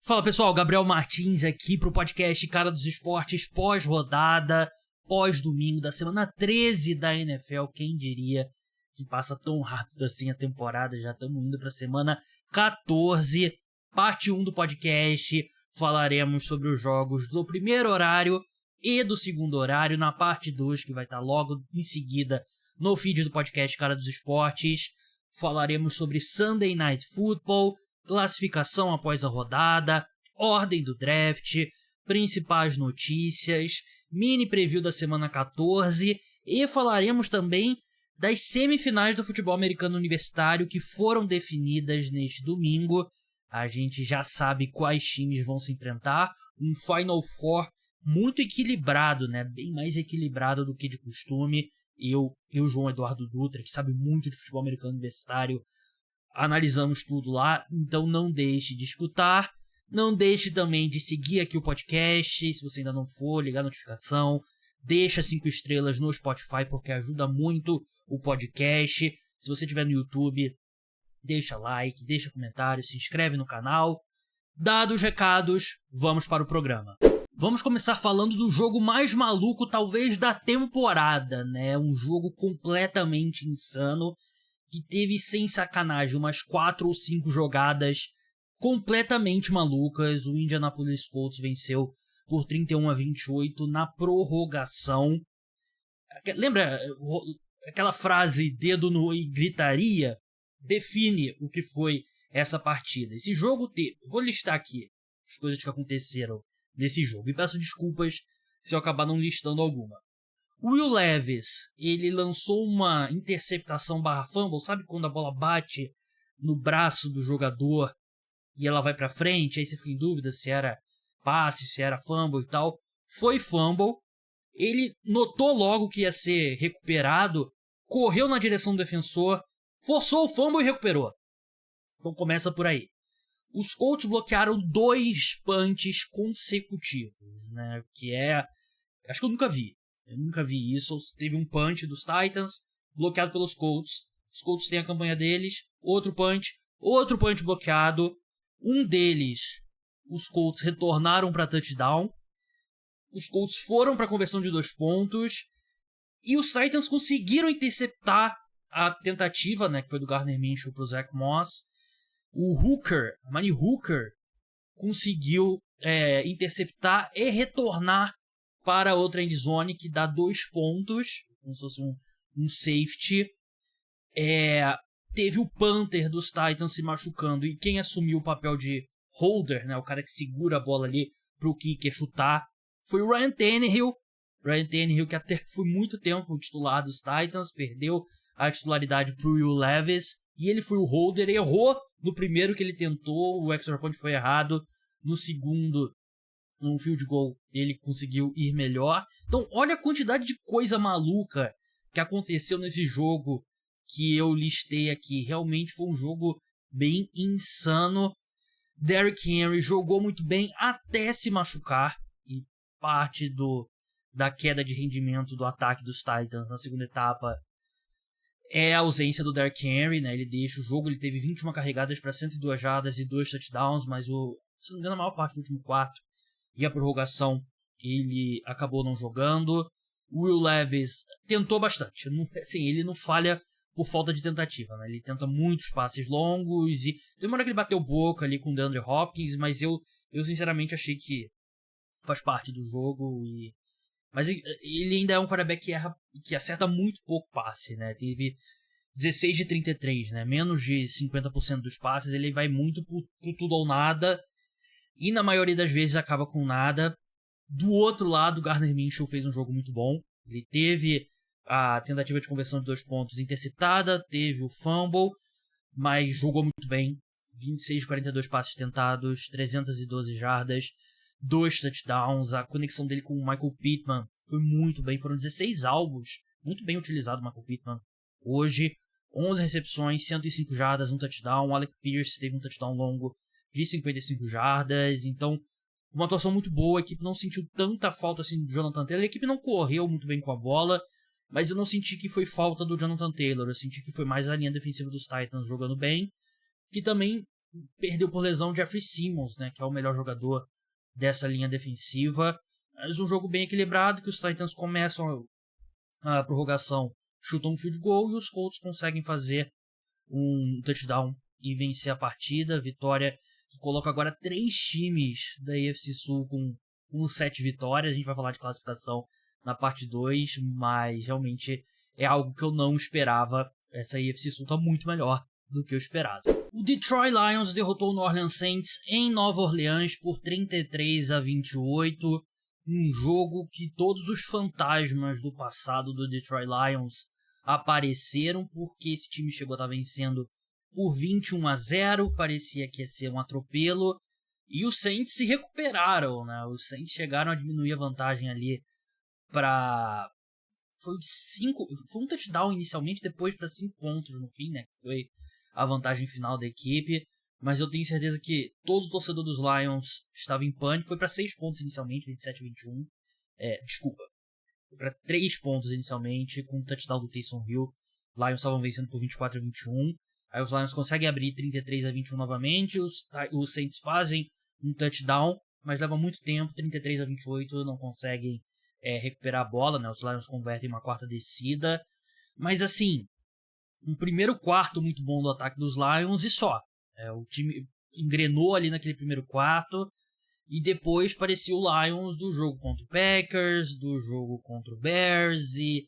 Fala pessoal, Gabriel Martins aqui pro podcast Cara dos Esportes pós-rodada, pós-domingo da semana 13 da NFL. Quem diria que passa tão rápido assim a temporada, já estamos indo pra semana 14, parte 1 do podcast. Falaremos sobre os jogos do primeiro horário e do segundo horário na parte 2, que vai estar logo em seguida no feed do podcast Cara dos Esportes. Falaremos sobre Sunday Night Football, classificação após a rodada, ordem do draft, principais notícias, mini preview da semana 14 e falaremos também das semifinais do futebol americano universitário que foram definidas neste domingo. A gente já sabe quais times vão se enfrentar, um Final Four muito equilibrado, né? Bem mais equilibrado do que de costume. Eu João Eduardo Dutra, que sabe muito de futebol americano universitário, analisamos tudo lá, então não deixe de escutar, não deixe também de seguir aqui o podcast, se você ainda não for, ligar a notificação, deixa 5 estrelas no Spotify porque ajuda muito o podcast. Se você estiver no YouTube, deixa like, deixa comentário, se inscreve no canal. Dados os recados, vamos para o programa. Vamos começar falando do jogo mais maluco talvez da temporada, né? Um jogo completamente insano, que teve, sem sacanagem, umas 4 ou 5 jogadas completamente malucas. O Indianapolis Colts venceu por 31-28 na prorrogação. Lembra aquela frase, dedo no e gritaria? Define o que foi essa partida. Esse jogo teve... Vou listar aqui as coisas que aconteceram nesse jogo. E peço desculpas se eu acabar não listando alguma. O Will Levis, ele lançou uma interceptação / fumble, sabe quando a bola bate no braço do jogador e ela vai pra frente, aí você fica em dúvida se era passe, se era fumble e tal. Foi fumble, ele notou logo que ia ser recuperado, correu na direção do defensor, forçou o fumble e recuperou. Então começa por aí. Os Colts bloquearam 2 punts consecutivos, né, que é... acho que eu nunca vi isso. Teve um punch dos Titans, bloqueado pelos Colts. Os Colts têm a campanha deles. Outro punch bloqueado. Um deles, os Colts retornaram para touchdown. Os Colts foram para conversão de 2 pontos. E os Titans conseguiram interceptar a tentativa, né, que foi do Gardner Minshew para o Zach Moss. O Mani Hooker, conseguiu interceptar e retornar para outra endzone que dá 2 pontos, como se fosse um safety. Teve o punter dos Titans se machucando, e quem assumiu o papel de holder, né, o cara que segura a bola ali para o kicker chutar, foi o Ryan Tannehill. Ryan Tannehill, que até foi muito tempo o titular dos Titans, perdeu a titularidade para o Will Levis, e ele foi o holder, errou no primeiro que ele tentou, o extra point foi errado, no segundo, no field goal, ele conseguiu ir melhor. Então, olha a quantidade de coisa maluca que aconteceu nesse jogo que eu listei aqui. Realmente foi um jogo bem insano. Derrick Henry jogou muito bem até se machucar, e parte da queda de rendimento do ataque dos Titans na segunda etapa é a ausência do Derrick Henry, né? Ele deixa o jogo, ele teve 21 carregadas para 102 jardas e 2 touchdowns, mas se não me engano, a maior parte do último quarto e a prorrogação ele acabou não jogando. O Will Levis tentou bastante. Assim, ele não falha por falta de tentativa, né? Ele tenta muitos passes longos e tem uma hora que ele bateu boca ali com o DeAndre Hopkins, mas eu sinceramente achei que faz parte do jogo. Mas ele ainda é um quarterback que acerta muito pouco passe, né? Teve 16 de 33, né? Menos de 50% dos passes. Ele vai muito pro tudo ou nada, e na maioria das vezes acaba com nada. Do outro lado, o Gardner Minshew fez um jogo muito bom. Ele teve a tentativa de conversão de 2 pontos interceptada, teve o fumble, mas jogou muito bem. 26 de 42 passes tentados, 312 jardas, 2 touchdowns. A conexão dele com o Michael Pittman foi muito bem. Foram 16 alvos. Muito bem utilizado o Michael Pittman hoje. 11 recepções, 105 jardas, 1 touchdown. O Alec Pierce teve um touchdown longo de 55 jardas. Então, uma atuação muito boa. A equipe não sentiu tanta falta assim do Jonathan Taylor. A equipe não correu muito bem com a bola, mas eu não senti que foi falta do Jonathan Taylor. Eu senti que foi mais a linha defensiva dos Titans jogando bem, que também perdeu por lesão o Jeffrey Simmons, né, que é o melhor jogador dessa linha defensiva. Mas um jogo bem equilibrado, que os Titans começam a prorrogação, chutam um field goal e os Colts conseguem fazer um touchdown e vencer a partida. Vitória que coloca agora 3 times da AFC Sul com 7 vitórias. A gente vai falar de classificação na parte 2, mas realmente é algo que eu não esperava. Essa AFC Sul tá muito melhor do que eu esperava. O Detroit Lions derrotou o New Orleans Saints em Nova Orleans por 33-28. Um jogo que todos os fantasmas do passado do Detroit Lions apareceram, porque esse time chegou a estar vencendo por 21-0, parecia que ia ser um atropelo, e os Saints se recuperaram, né? Os Saints chegaram a diminuir a vantagem ali para... Foi um touchdown inicialmente, depois para 5 pontos no fim, né? Que foi a vantagem final da equipe. Mas eu tenho certeza que todo torcedor dos Lions estava em pânico. Foi para 6 pontos inicialmente, 27-21. Foi para 3 pontos inicialmente, com o touchdown do Taysom Hill. Lions estavam vencendo por 24-21. Aí os Lions conseguem abrir 33-21 novamente. Os Saints fazem um touchdown, mas leva muito tempo, 33-28, não conseguem recuperar a bola, né? Os Lions convertem uma quarta descida. Mas assim, um primeiro quarto muito bom do ataque dos Lions e só. O time engrenou ali naquele primeiro quarto e depois parecia o Lions do jogo contra o Packers, do jogo contra o Bears, e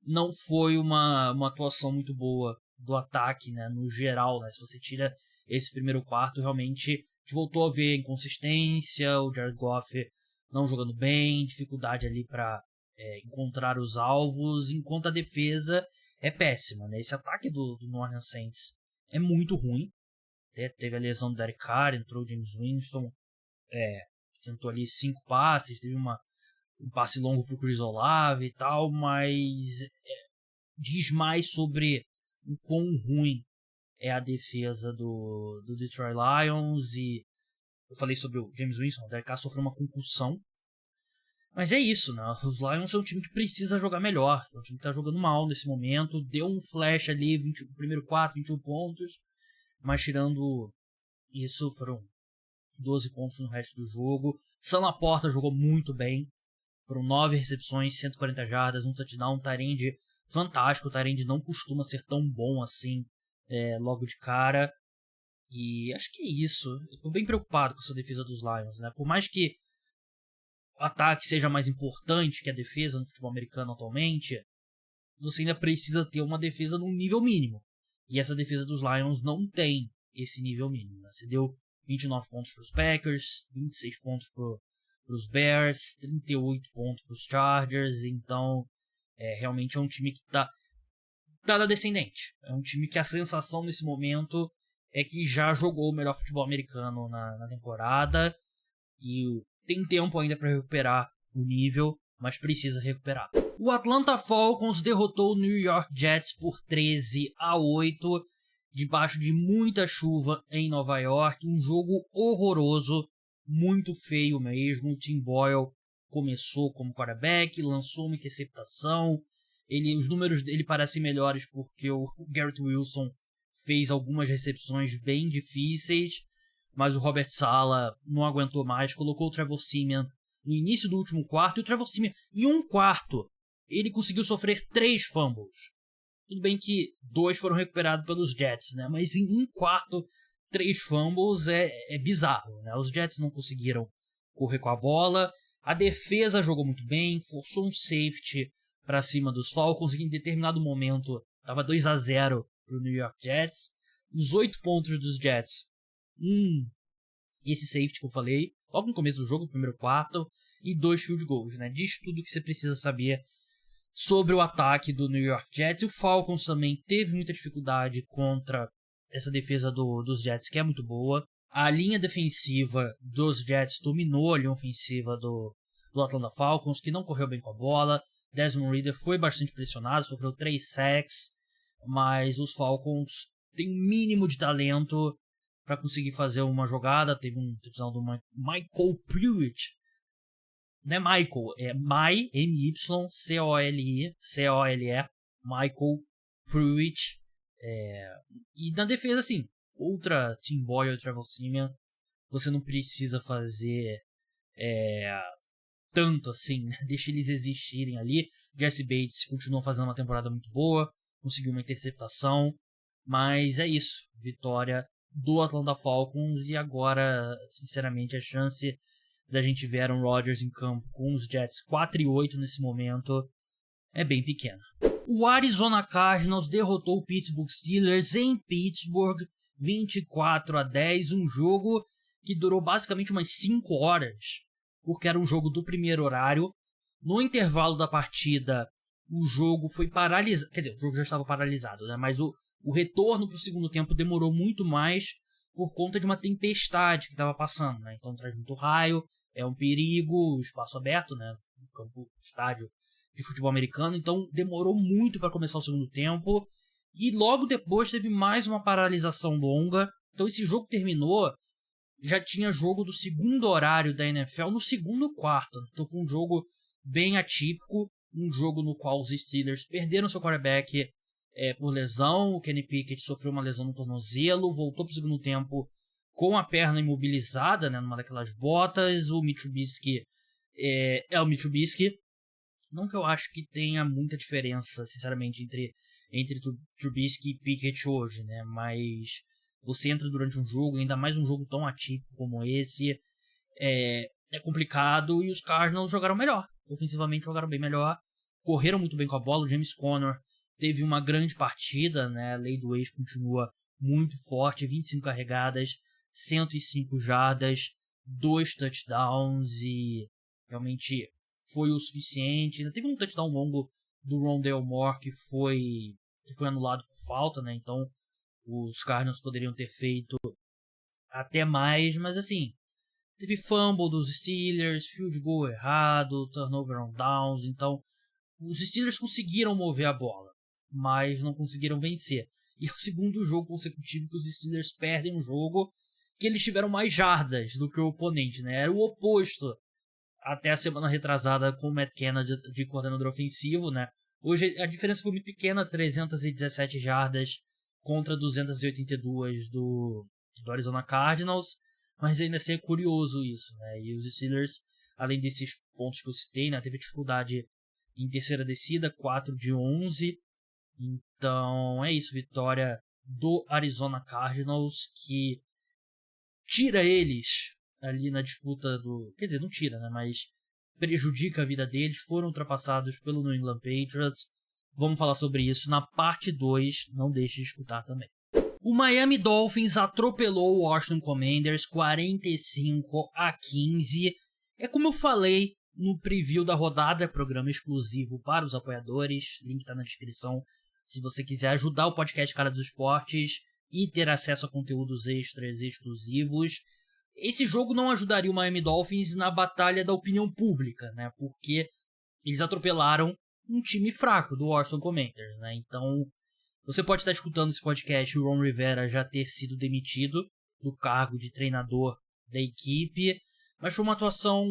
não foi uma atuação muito boa do ataque, né, no geral, né? Se você tira esse primeiro quarto, realmente a gente voltou a ver inconsistência, o Jared Goff não jogando bem, dificuldade ali para encontrar os alvos, enquanto a defesa é péssima, né? Esse ataque do New Orleans Saints é muito ruim. Teve a lesão do Derek Carr, entrou o James Winston, tentou ali 5 passes, teve um passe longo pro Chris Olave e tal, mas diz mais sobre o quão ruim é a defesa do Detroit Lions. E eu falei sobre o James Winston, o Derek Carr sofreu uma concussão, mas é isso, né? Os Lions é um time que precisa jogar melhor, é um time que tá jogando mal nesse momento, deu um flash ali, primeiro quarto, 21 pontos, mas tirando isso, foram 12 pontos no resto do jogo. Sam Laporta jogou muito bem. Foram 9 recepções, 140 jardas, um touchdown, um tight end fantástico. O tight end não costuma ser tão bom assim logo de cara. E acho que é isso. Eu tô bem preocupado com essa defesa dos Lions, né? Por mais que o ataque seja mais importante que a defesa no futebol americano atualmente, você ainda precisa ter uma defesa num nível mínimo. E essa defesa dos Lions não tem esse nível mínimo, né? Você deu 29 pontos para os Packers, 26 pontos para os Bears, 38 pontos para os Chargers. Então, realmente é um time que tá na descendente. É um time que a sensação nesse momento é que já jogou o melhor futebol americano na temporada. E tem tempo ainda para recuperar o nível, mas precisa recuperar. O Atlanta Falcons derrotou o New York Jets por 13-8, debaixo de muita chuva em Nova York. Um jogo horroroso, muito feio mesmo. O Tim Boyle começou como quarterback, lançou uma interceptação. Os números dele parecem melhores porque o Garrett Wilson fez algumas recepções bem difíceis, mas o Robert Saleh não aguentou mais, colocou o Trevor Siemian no início do último quarto, e o Trevor Siemian, em um quarto, ele conseguiu sofrer 3 fumbles. Tudo bem que 2 foram recuperados pelos Jets, né? Mas em um quarto, 3 fumbles é bizarro, né? Os Jets não conseguiram correr com a bola, a defesa jogou muito bem, forçou um safety para cima dos Falcons, e em determinado momento estava 2-0 para o New York Jets. Os 8 pontos dos Jets, esse safety que eu falei, logo no começo do jogo, no primeiro quarto, e 2 field goals, né? Diz tudo que você precisa saber sobre o ataque do New York Jets. E o Falcons também teve muita dificuldade contra essa defesa dos Jets, que é muito boa. A linha defensiva dos Jets dominou a linha ofensiva do Atlanta Falcons, que não correu bem com a bola. Desmond Ridder foi bastante pressionado, sofreu 3 sacks, mas os Falcons têm um mínimo de talento para conseguir fazer uma jogada. Teve um touchdown do Michael Pruitt. Não é Michael, é M-Y-C-O-L-E, Michael Pruitt. E na defesa, assim, outra Tim Boyle ou Trevor Siemian, você não precisa fazer tanto assim, né? Deixa eles existirem ali. Jesse Bates continuou fazendo uma temporada muito boa, conseguiu uma interceptação, mas é isso, vitória do Atlanta Falcons, e agora, sinceramente, a chance da gente ver Aaron Rodgers em campo com os Jets 4-8 nesse momento é bem pequena. O Arizona Cardinals derrotou o Pittsburgh Steelers em Pittsburgh 24-10, um jogo que durou basicamente umas 5 horas, porque era um jogo do primeiro horário. No intervalo da partida, o jogo foi paralisado, quer dizer, o jogo já estava paralisado, né? Mas o retorno para o segundo tempo demorou muito mais por conta de uma tempestade que estava passando, né? Então traz muito raio, é um perigo, espaço aberto, né? Campo, estádio de futebol americano, então demorou muito para começar o segundo tempo, e logo depois teve mais uma paralisação longa. Então esse jogo terminou, já tinha jogo do segundo horário da NFL no segundo quarto, então foi um jogo bem atípico, um jogo no qual os Steelers perderam seu quarterback por lesão. O Kenny Pickett sofreu uma lesão no tornozelo, voltou para o segundo tempo com a perna imobilizada, né, numa daquelas botas. O Mitch Trubisky é o Mitch Trubisky. Não que eu acho que tenha muita diferença, sinceramente, entre Trubisky e Pickett hoje, né? Mas você entra durante um jogo, ainda mais um jogo tão atípico como esse, é complicado, e os Cardinals jogaram melhor. Ofensivamente jogaram bem melhor, correram muito bem com a bola. O James Conner teve uma grande partida, né? A lei do ex continua muito forte, 25 carregadas, 105 jardas, 2 touchdowns, e realmente foi o suficiente. Ainda teve um touchdown longo do Rondale Moore que foi anulado por falta, né? Então os Cardinals poderiam ter feito até mais, mas assim, teve fumble dos Steelers, field goal errado, turnover on downs. Então os Steelers conseguiram mover a bola, mas não conseguiram vencer. E é o segundo jogo consecutivo que os Steelers perdem um jogo que eles tiveram mais jardas do que o oponente, né? Era o oposto até a semana retrasada com o Matt Canada de coordenador ofensivo, né? Hoje a diferença foi muito pequena, 317 jardas contra 282 do Arizona Cardinals, mas ainda assim é curioso isso, né? E os Steelers, além desses pontos que eu citei, né, teve dificuldade em terceira descida, 4 de 11. Então é isso, vitória do Arizona Cardinals, que tira eles ali na disputa do... Quer dizer, não tira, né? Mas prejudica a vida deles. Foram ultrapassados pelo New England Patriots. Vamos falar sobre isso na parte 2. Não deixe de escutar também. O Miami Dolphins atropelou o Washington Commanders 45-15. É como eu falei no preview da rodada, programa exclusivo para os apoiadores. Link tá na descrição se você quiser ajudar o podcast Cara dos Esportes e ter acesso a conteúdos extras exclusivos. Esse jogo não ajudaria o Miami Dolphins na batalha da opinião pública, né? Porque eles atropelaram um time fraco do Washington Commanders, né? Então, você pode estar escutando esse podcast e o Ron Rivera já ter sido demitido do cargo de treinador da equipe, mas foi uma atuação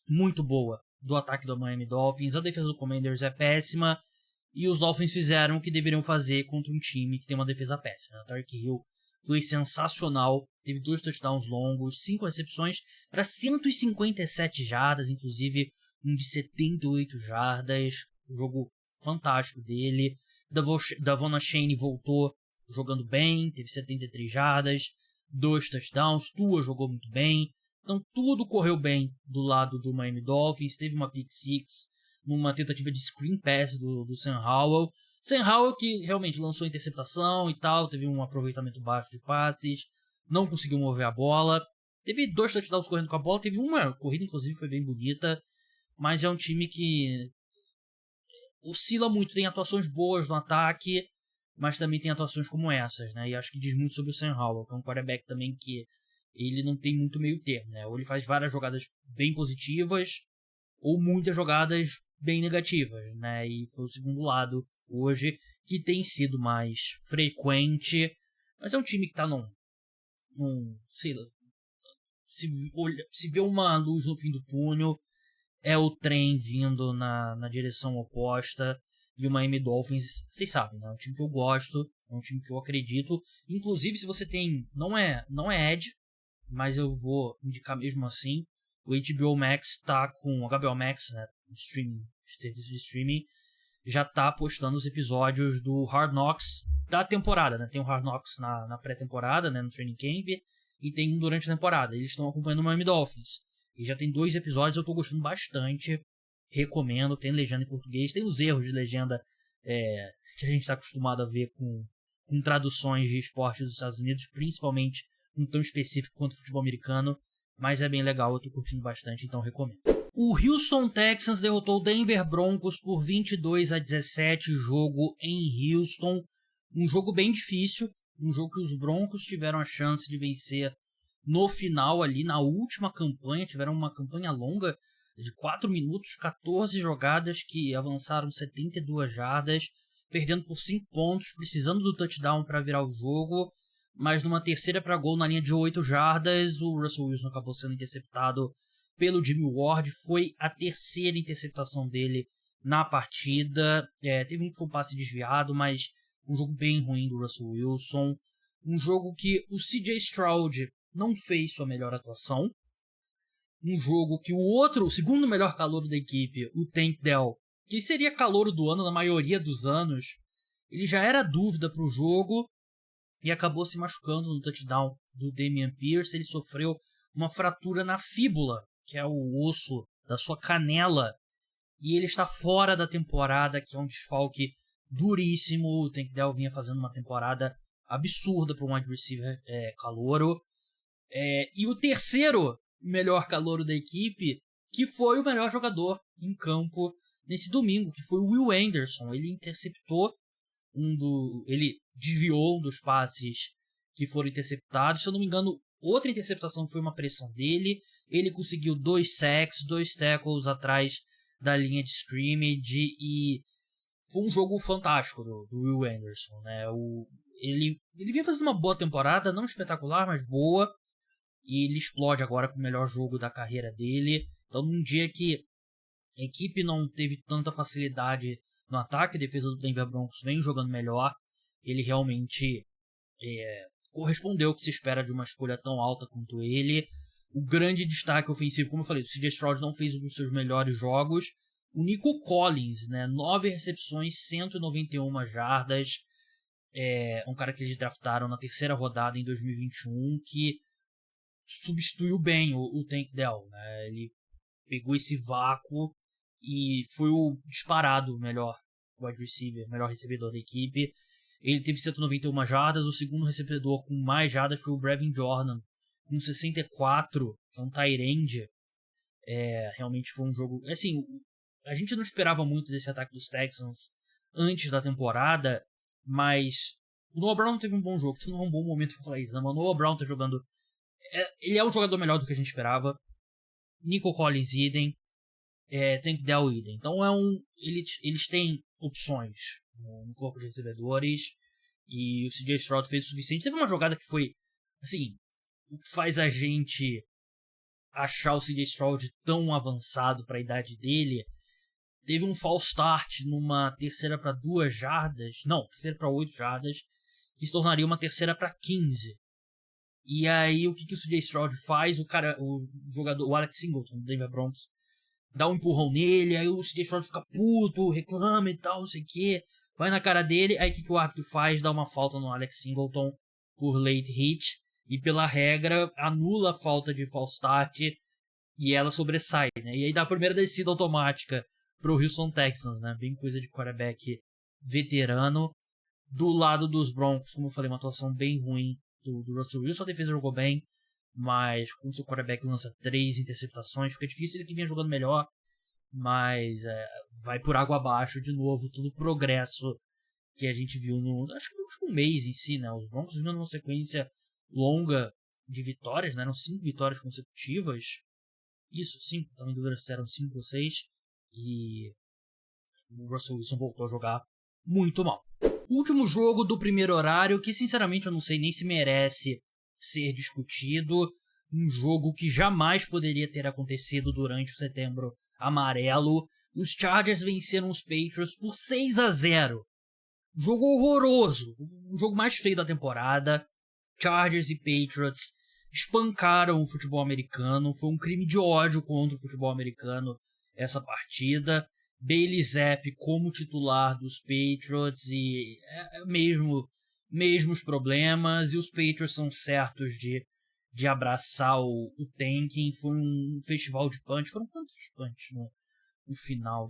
muito boa do ataque do Miami Dolphins. A defesa do Commanders é péssima e os Dolphins fizeram o que deveriam fazer contra um time que tem uma defesa péssima. O Tyreek Hill foi sensacional, teve 2 touchdowns longos, 5 recepções para 157 jardas, inclusive um de 78 jardas, jogo fantástico dele. Davon Achane voltou jogando bem, teve 73 jardas, 2 touchdowns. Tua jogou muito bem, então tudo correu bem do lado do Miami Dolphins. Teve uma pick six numa tentativa de screen pass do Sam Howell. Sam Howell que realmente lançou interceptação e tal, teve um aproveitamento baixo de passes, não conseguiu mover a bola. Teve 2 touchdowns correndo com a bola, teve uma corrida inclusive foi bem bonita, mas é um time que oscila muito, tem atuações boas no ataque, mas também tem atuações como essas, né? E acho que diz muito sobre o Sam Howell, que é um quarterback também que ele não tem muito meio termo, né? Ou ele faz várias jogadas bem positivas, ou muitas jogadas bem negativas, né? E foi o segundo lado hoje que tem sido mais frequente, mas é um time que tá sei lá, se vê uma luz no fim do túnel, é o trem vindo na direção oposta. E o Miami Dolphins, vocês sabem, né? É um time que eu gosto, É um time que eu acredito. Inclusive, se você tem... Não é Edge, mas eu vou indicar mesmo assim. O HBO Max tá com... O HBO Max, né? Serviço de streaming. Já tá postando os episódios do Hard Knocks da temporada, né? Tem o Hard Knocks na pré-temporada, né? No Training Camp. E tem um durante a temporada. Eles estão acompanhando o Miami Dolphins. E já tem 2 episódios, eu tô gostando bastante. Recomendo. Tem legenda em português. Tem os erros de legenda que a gente tá acostumado a ver com traduções de esporte dos Estados Unidos. Principalmente um tão específico quanto o futebol americano. Mas é bem legal, eu tô curtindo bastante, então recomendo. O Houston Texans derrotou o Denver Broncos por 22-17, jogo em Houston. Um jogo bem difícil, um jogo que os Broncos tiveram a chance de vencer no final ali, na última campanha. Tiveram uma campanha longa de 4 minutos, 14 jogadas que avançaram 72 jardas, perdendo por 5 pontos, precisando do touchdown para virar o jogo. Mas numa terceira para gol na linha de 8 jardas, o Russell Wilson acabou sendo interceptado pelo Jimmy Ward. Foi a terceira interceptação dele na partida. Teve um que foi um passe desviado, mas um jogo bem ruim do Russell Wilson. Um jogo que o CJ Stroud não fez sua melhor atuação. Um jogo que o segundo melhor calouro da equipe, o Tank Dell, que seria calouro do ano na maioria dos anos, ele já era dúvida para o jogo e acabou se machucando no touchdown do Dameon Pierce. Ele sofreu uma fratura na fíbula, que é o osso da sua canela, e ele está fora da temporada, que é um desfalque duríssimo. O Tank Dell vinha fazendo uma temporada absurda para um wide receiver calouro. E o terceiro melhor calouro da equipe, que foi o melhor jogador em campo nesse domingo, que foi o Will Anderson. Ele interceptou ele desviou um dos passes que foram interceptados. Se eu não me engano, outra interceptação foi uma pressão dele. Ele conseguiu 2 sacks, 2 tackles atrás da linha de scrimmage, e foi um jogo fantástico do Will Anderson, né? Ele vinha fazendo uma boa temporada, não espetacular, mas boa, e ele explode agora com o melhor jogo da carreira dele. Então, num dia que a equipe não teve tanta facilidade no ataque, a defesa do Denver Broncos vem jogando melhor, ele realmente correspondeu ao que se espera de uma escolha tão alta quanto ele. O grande destaque ofensivo, como eu falei, o CJ Stroud não fez um dos seus melhores jogos. O Nico Collins, né, 9 recepções, 191 jardas. Um cara que eles draftaram na terceira rodada em 2021, que substituiu bem o Tank Dell, né? Ele pegou esse vácuo e foi o disparado melhor wide receiver, melhor recebedor da equipe. Ele teve 191 jardas, o segundo recebedor com mais jardas foi o Brevin Jordan, com 64, que é um tight end. Realmente foi um jogo... Assim, a gente não esperava muito desse ataque dos Texans antes da temporada, mas o Noah Brown teve um bom jogo. Isso não é um bom momento pra falar isso, né? Mas o Noah Brown tá jogando... Ele é um jogador melhor do que a gente esperava. Nico Collins, idem. Tank Dell, idem. Então eles têm opções no corpo de recebedores, e o CJ Stroud fez o suficiente. Teve uma jogada que foi, assim, o que faz a gente achar o CJ Stroud tão avançado para a idade dele. Teve um false start numa terceira para 2 jardas, não, terceira para 8 jardas, que se tornaria uma terceira para 15. E aí o que o CJ Stroud faz? O jogador, o Alex Singleton do Denver Broncos, dá um empurrão nele, aí o CJ Stroud fica puto, reclama e tal, não sei o que, vai na cara dele, aí o que o árbitro faz? Dá uma falta no Alex Singleton por late hit, e pela regra anula a falta de false start e ela sobressai, né? E aí dá a primeira descida automática pro Houston Texans, né? Bem coisa de quarterback veterano. Do lado dos Broncos, como eu falei, uma atuação bem ruim do Russell Wilson. A defesa jogou bem, mas quando seu quarterback lança 3 interceptações, fica difícil. Ele que vinha jogando melhor, mas vai por água abaixo de novo todo o progresso que a gente viu acho que no último mês em si, né? Os Broncos vinham numa sequência longa de vitórias, né? Eram 5 vitórias consecutivas. Isso, 5, estão em dúvida se eram 5 ou 6. E o Russell Wilson voltou a jogar muito mal. Último jogo do primeiro horário, que sinceramente eu não sei nem se merece ser discutido. Um jogo que jamais poderia ter acontecido durante o Setembro Amarelo. Os Chargers venceram os Patriots por 6-0. Jogo horroroso, o jogo mais feio da temporada. Chargers e Patriots espancaram o futebol americano, foi um crime de ódio contra o futebol americano essa partida. Bailey Zappi como titular dos Patriots e mesmos problemas, e os Patriots são certos de abraçar o tanking. Foi um festival de punch. Foram quantos punch no final?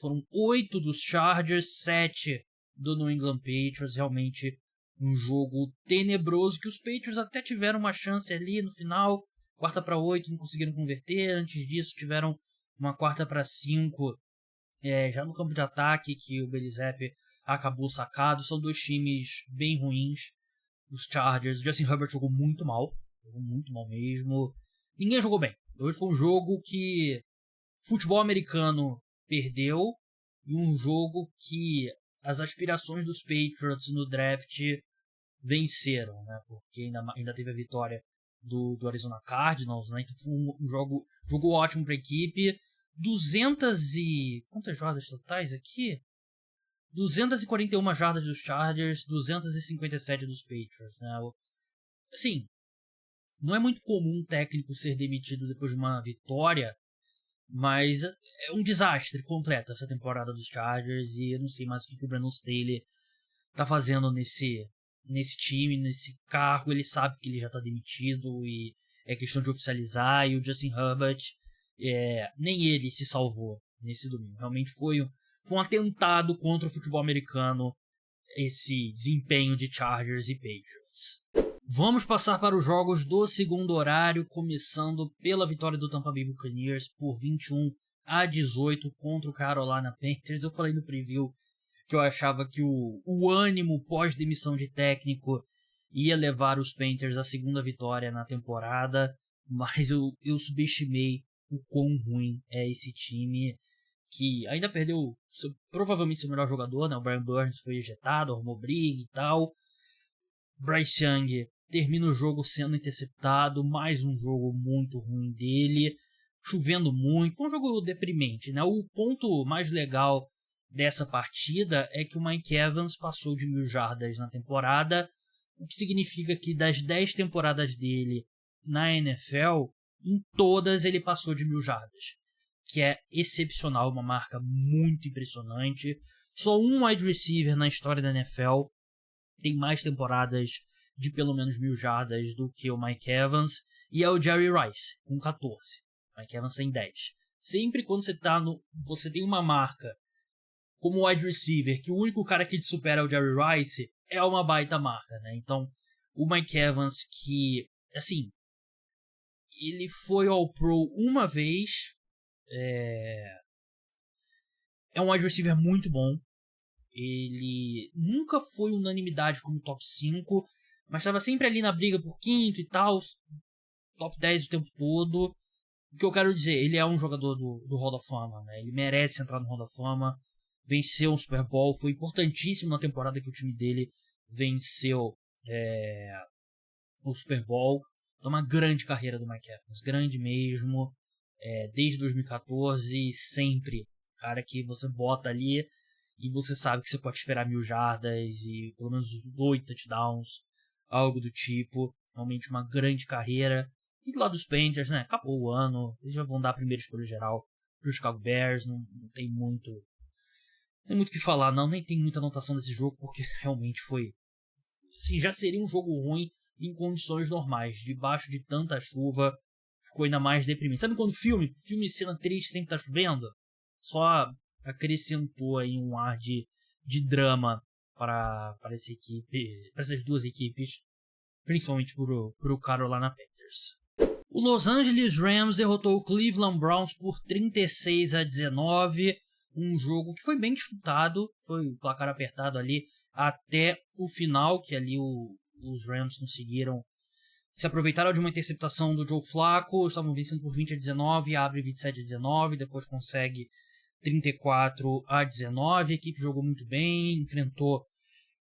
Foram 8 dos Chargers, 7 do New England Patriots. Realmente um jogo tenebroso, que os Patriots até tiveram uma chance ali no final, 4-8, não conseguiram converter. Antes disso tiveram uma 4-5 já no campo de ataque, que o Bailey Zappi acabou sacado. São dois times bem ruins. Os Chargers, o Justin Herbert jogou muito mal mesmo. Ninguém jogou bem. Hoje foi um jogo que futebol americano perdeu, e um jogo que as aspirações dos Patriots no draft venceram, né? Porque ainda teve a vitória do Arizona Cardinals, né? Então foi um jogo ótimo para a equipe. 200 e... quantas jardas totais aqui? 241 jardas dos Chargers, 257 dos Patriots, né? Assim, não é muito comum um técnico ser demitido depois de uma vitória, mas é um desastre completo essa temporada dos Chargers, e eu não sei mais o que o Brandon Staley tá fazendo nesse time, nesse cargo. Ele sabe que ele já tá demitido e é questão de oficializar, e o Justin Herbert, nem ele se salvou nesse domingo. Realmente foi um atentado contra o futebol americano esse desempenho de Chargers e Patriots. Vamos passar para os jogos do segundo horário, começando pela vitória do Tampa Bay Buccaneers por 21-18 contra o Carolina Panthers. Eu falei no preview que eu achava que o ânimo pós-demissão de técnico ia levar os Panthers à segunda vitória na temporada, mas eu subestimei o quão ruim é esse time, que ainda perdeu provavelmente seu melhor jogador, né? O Brian Burns foi ejetado, arrumou briga e tal. Bryce Young termina o jogo sendo interceptado, mais um jogo muito ruim dele, chovendo muito, foi um jogo deprimente, né? O ponto mais legal dessa partida é que o Mike Evans passou de 1.000 jardas na temporada, o que significa que das 10 temporadas dele na NFL, em todas ele passou de 1.000 jardas, que é excepcional, uma marca muito impressionante. Só um wide receiver na história da NFL tem mais temporadas de pelo menos 1.000 jardas do que o Mike Evans, e é o Jerry Rice, com 14. O Mike Evans tem 10. Sempre quando você tem uma marca como wide receiver, que o único cara que te supera é o Jerry Rice, é uma baita marca, né? Então, o Mike Evans, que, assim, ele foi ao Pro uma vez, é um wide receiver muito bom. Ele nunca foi unanimidade como top 5, mas estava sempre ali na briga por quinto e tal, top 10 o tempo todo. O que eu quero dizer, ele é um jogador do Hall da Fama, né? Ele merece entrar no Hall da Fama, venceu um Super Bowl, foi importantíssimo na temporada que o time dele venceu o Super Bowl. Então, uma grande carreira do Mike Evans, grande mesmo, desde 2014, sempre, cara que você bota ali e você sabe que você pode esperar 1.000 jardas e pelo menos 8 touchdowns, algo do tipo. Realmente uma grande carreira. E do lado dos Panthers, né? Acabou o ano, eles já vão dar a primeira escolha geral para os Chicago Bears. Não tem muito o que falar, não. Nem tem muita anotação desse jogo, porque realmente foi... Assim, já seria um jogo ruim em condições normais. Debaixo de tanta chuva, ficou ainda mais deprimente. Sabe quando filme cena triste, sempre tá chovendo? Só acrescentou aí um ar de drama para essa equipe, para essas duas equipes, principalmente pro Carolina Panthers. O Los Angeles Rams derrotou o Cleveland Browns por 36-19, um jogo que foi bem disputado, foi o placar apertado ali até o final, que ali os Rams conseguiram se aproveitaram de uma interceptação do Joe Flacco, estavam vencendo por 20-19, abre 27-19, depois consegue 34-19, a equipe jogou muito bem, enfrentou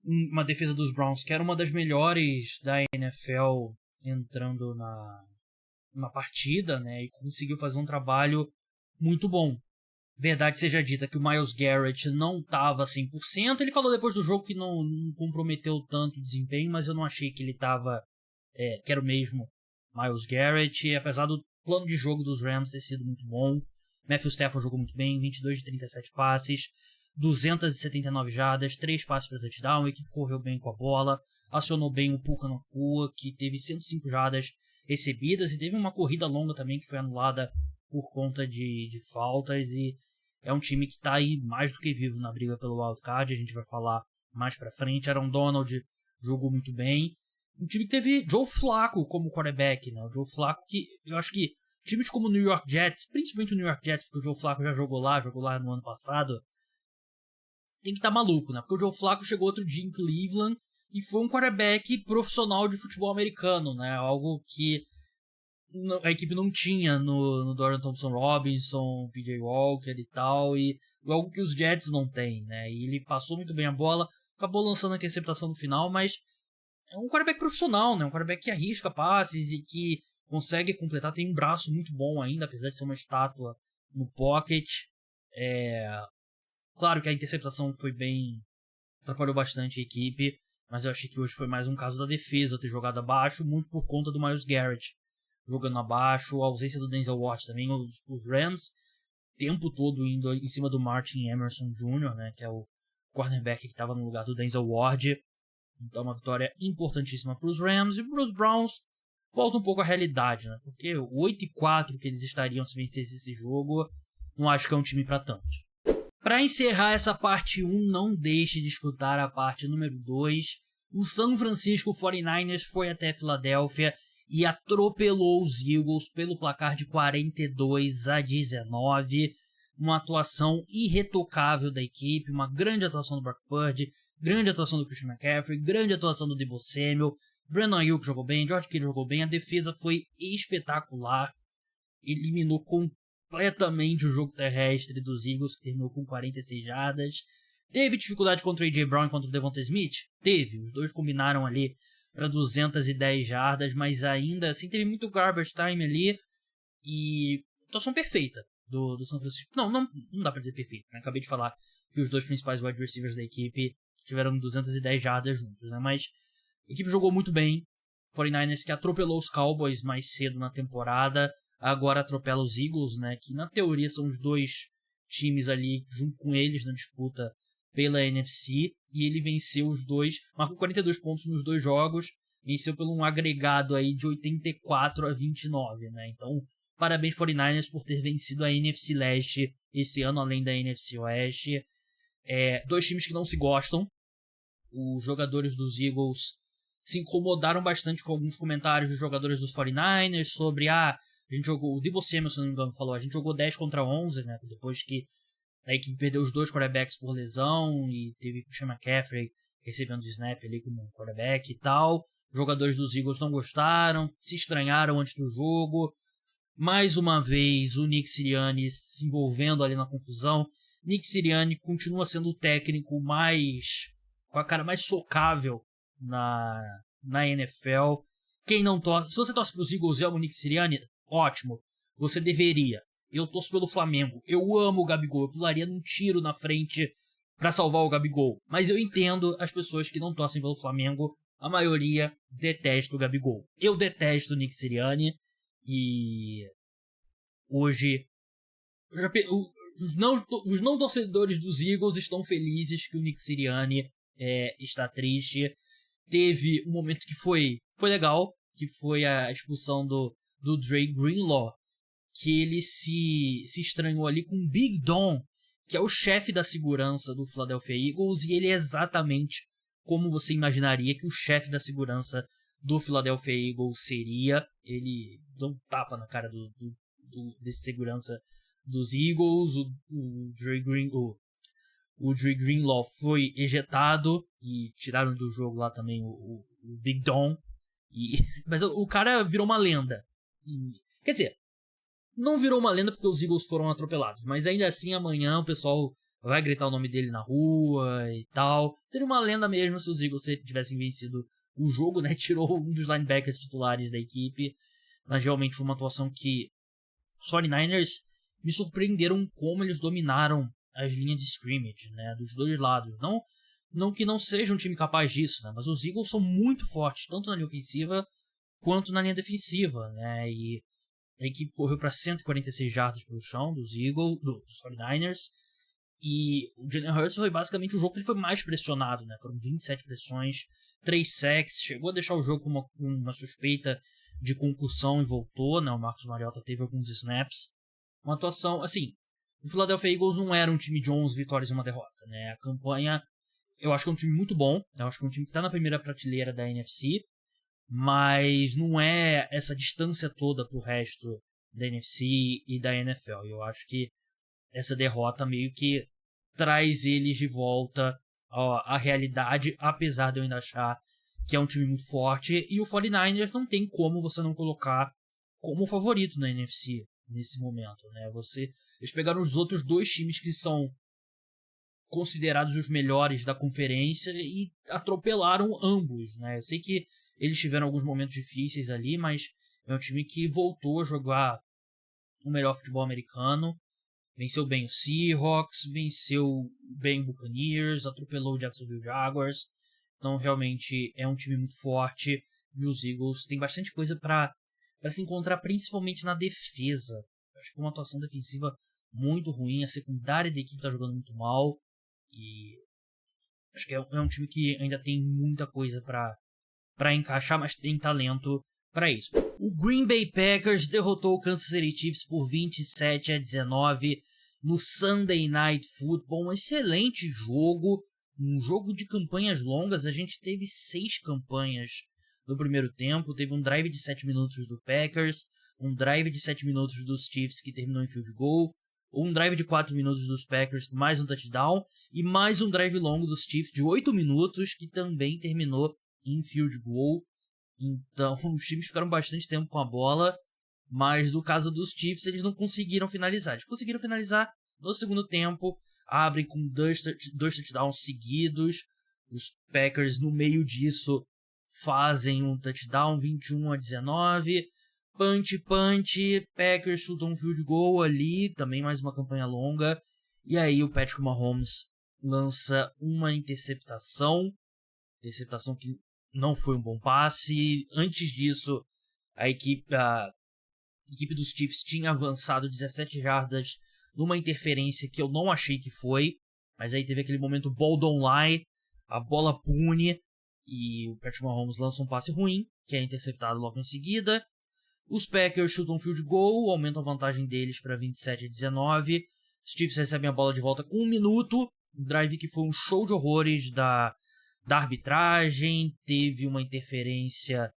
uma defesa dos Browns que era uma das melhores da NFL entrando na partida, né, e conseguiu fazer um trabalho muito bom. Verdade seja dita que o Myles Garrett não estava 100%. Ele falou depois do jogo que não comprometeu tanto o desempenho, mas eu não achei que ele estava... que era o mesmo Myles Garrett, apesar do plano de jogo dos Rams ter sido muito bom. Matthew Stafford jogou muito bem, 22 de 37 passes, 279 jardas, 3 passes para touchdown. A equipe correu bem com a bola, acionou bem o Puka Nacua, que teve 105 jardas recebidas, e teve uma corrida longa também que foi anulada por conta de faltas. E é um time que está aí mais do que vivo na briga pelo wildcard. A gente vai falar mais pra frente. Aaron Donald jogou muito bem. Um time que teve Joe Flacco como quarterback, né? O Joe Flacco, que eu acho que times como o New York Jets, principalmente o New York Jets, porque o Joe Flacco já jogou lá no ano passado, tem que estar maluco, né? Porque o Joe Flacco chegou outro dia em Cleveland e foi um quarterback profissional de futebol americano, né? Algo que a equipe não tinha no Dorian Thompson-Robinson, PJ Walker e tal, e algo que os Jets não têm, né? E ele passou muito bem a bola, acabou lançando a interceptação no final, mas é um quarterback profissional, né? Um quarterback que arrisca passes e que consegue completar, tem um braço muito bom ainda, apesar de ser uma estátua no pocket. Claro que a interceptação foi bem... atrapalhou bastante a equipe, mas eu achei que hoje foi mais um caso da defesa ter jogado abaixo, muito por conta do Myles Garrett jogando abaixo, a ausência do Denzel Ward também. Os Rams, o tempo todo indo em cima do Martin Emerson Jr., né, que é o cornerback que estava no lugar do Denzel Ward. Então uma vitória importantíssima para os Rams. E para os Browns volta um pouco à realidade, né, porque o 8-4 que eles estariam se vencesse esse jogo, não acho que é um time para tanto. Para encerrar essa parte 1, não deixe de escutar a parte número 2. O San Francisco 49ers foi até Filadélfia e atropelou os Eagles pelo placar de 42-19. Uma atuação irretocável da equipe, uma grande atuação do Brock Purdy, grande atuação do Christian McCaffrey, grande atuação do Deebo Samuel, Brandon Ayuk jogou bem, George Kittle jogou bem, a defesa foi espetacular, eliminou completamente o jogo terrestre dos Eagles, que terminou com 46 jardas. Teve dificuldade contra o A.J. Brown e contra o Devonta Smith? Teve, os dois combinaram ali para 210 jardas, mas ainda assim teve muito garbage time ali e atuação perfeita do São Francisco. Não dá pra dizer perfeito, né? Acabei de falar que os dois principais wide receivers da equipe tiveram 210 jardas juntos, né? Mas a equipe jogou muito bem. 49ers que atropelou os Cowboys mais cedo na temporada, agora atropela os Eagles, né? Que na teoria são os dois times ali junto com eles na disputa pela NFC, e ele venceu os dois, marcou 42 pontos nos dois jogos, venceu por um agregado aí de 84-29, né? Então, parabéns 49ers por ter vencido a NFC Leste esse ano, além da NFC Oeste. Dois times que não se gostam. Os jogadores dos Eagles se incomodaram bastante com alguns comentários dos jogadores dos 49ers sobre a gente jogou, o Deebo Samuel, se não me engano, falou, a gente jogou 10 contra 11, né? Depois que a equipe perdeu os dois quarterbacks por lesão e teve o Christian McCaffrey recebendo o snap ali como quarterback e tal. Os jogadores dos Eagles não gostaram, se estranharam antes do jogo. Mais uma vez, o Nick Sirianni se envolvendo ali na confusão. Nick Sirianni continua sendo o técnico com a cara mais socável na NFL. Quem não torce, se você torce para os Eagles e ama o Nick Sirianni, ótimo, você deveria. Eu torço pelo Flamengo, eu amo o Gabigol, eu pularia num tiro na frente pra salvar o Gabigol. Mas eu entendo as pessoas que não torcem pelo Flamengo, a maioria detesta o Gabigol. Eu detesto o Nick Sirianni e hoje os não torcedores dos Eagles estão felizes que o Nick Sirianni está triste. Teve um momento que foi legal, que foi a expulsão do Dre Greenlaw, que ele se estranhou ali com o Big Don, que é o chefe da segurança do Philadelphia Eagles, e ele é exatamente como você imaginaria que o chefe da segurança do Philadelphia Eagles seria. Ele deu um tapa na cara desse segurança dos Eagles. O Dre Greenlaw foi ejetado e tiraram do jogo lá também o Big Don. Mas o cara virou uma lenda. Quer dizer, não virou uma lenda porque os Eagles foram atropelados, mas ainda assim amanhã o pessoal vai gritar o nome dele na rua e tal. Seria uma lenda mesmo se os Eagles tivessem vencido o jogo, né? Tirou um dos linebackers titulares da equipe, mas realmente foi uma atuação que os 49ers me surpreenderam como eles dominaram as linhas de scrimmage, né, dos dois lados. Não que não seja um time capaz disso, né, mas os Eagles são muito fortes, tanto na linha ofensiva quanto na linha defensiva, né, e a equipe correu para 146 jardas pelo chão dos Eagles, dos 49ers, e o Jalen Hurts foi basicamente o jogo que ele foi mais pressionado, né, foram 27 pressões, 3 sacks, chegou a deixar o jogo com uma suspeita de concussão e voltou, né, o Marcus Mariota teve alguns snaps, uma atuação, assim, o Philadelphia Eagles não era um time de 11 vitórias e uma derrota, né, a campanha, eu acho que é um time muito bom, eu acho que é um time que está na primeira prateleira da NFC, mas não é essa distância toda pro resto da NFC e da NFL. Eu acho que essa derrota meio que traz eles de volta à realidade, apesar de eu ainda achar que é um time muito forte, e o 49ers não tem como você não colocar como favorito na NFC nesse momento, né? Eles pegaram os outros dois times que são considerados os melhores da conferência e atropelaram ambos, né? Eu sei que eles tiveram alguns momentos difíceis ali, mas é um time que voltou a jogar o melhor futebol americano. Venceu bem o Seahawks, venceu bem o Buccaneers, atropelou o Jacksonville Jaguars. Então, realmente, é um time muito forte. E os Eagles têm bastante coisa para se encontrar, principalmente na defesa. Acho que uma atuação defensiva muito ruim. A secundária da equipe está jogando muito mal. E acho que é um time que ainda tem muita coisa para encaixar, mas tem talento para isso. O Green Bay Packers derrotou o Kansas City Chiefs por 27-19 no Sunday Night Football. Um excelente jogo, um jogo de campanhas longas. A gente teve 6 campanhas no primeiro tempo. Teve um drive de 7 minutos do Packers, um drive de 7 minutos dos Chiefs que terminou em field goal, um drive de 4 minutos dos Packers com mais um touchdown e mais um drive longo dos Chiefs de 8 minutos que também terminou em field goal. Então os times ficaram bastante tempo com a bola, mas no caso dos Chiefs eles não conseguiram finalizar. Eles conseguiram finalizar no segundo tempo, abrem com dois touchdowns seguidos. Os Packers no meio disso fazem um touchdown 21-19. Punch, Packers chutam um field goal ali, também mais uma campanha longa. E aí o Patrick Mahomes lança uma interceptação que não foi um bom passe. Antes disso, a equipe dos Chiefs tinha avançado 17 jardas numa interferência que eu não achei que foi, mas aí teve aquele momento ball don't lie, a bola pune, e o Patrick Mahomes lança um passe ruim, que é interceptado logo em seguida. Os Packers chutam um field goal, aumentam a vantagem deles para 27-19. Os Chiefs recebem a bola de volta com 1 minuto. Um drive que foi um show de horrores da arbitragem. Teve uma interferência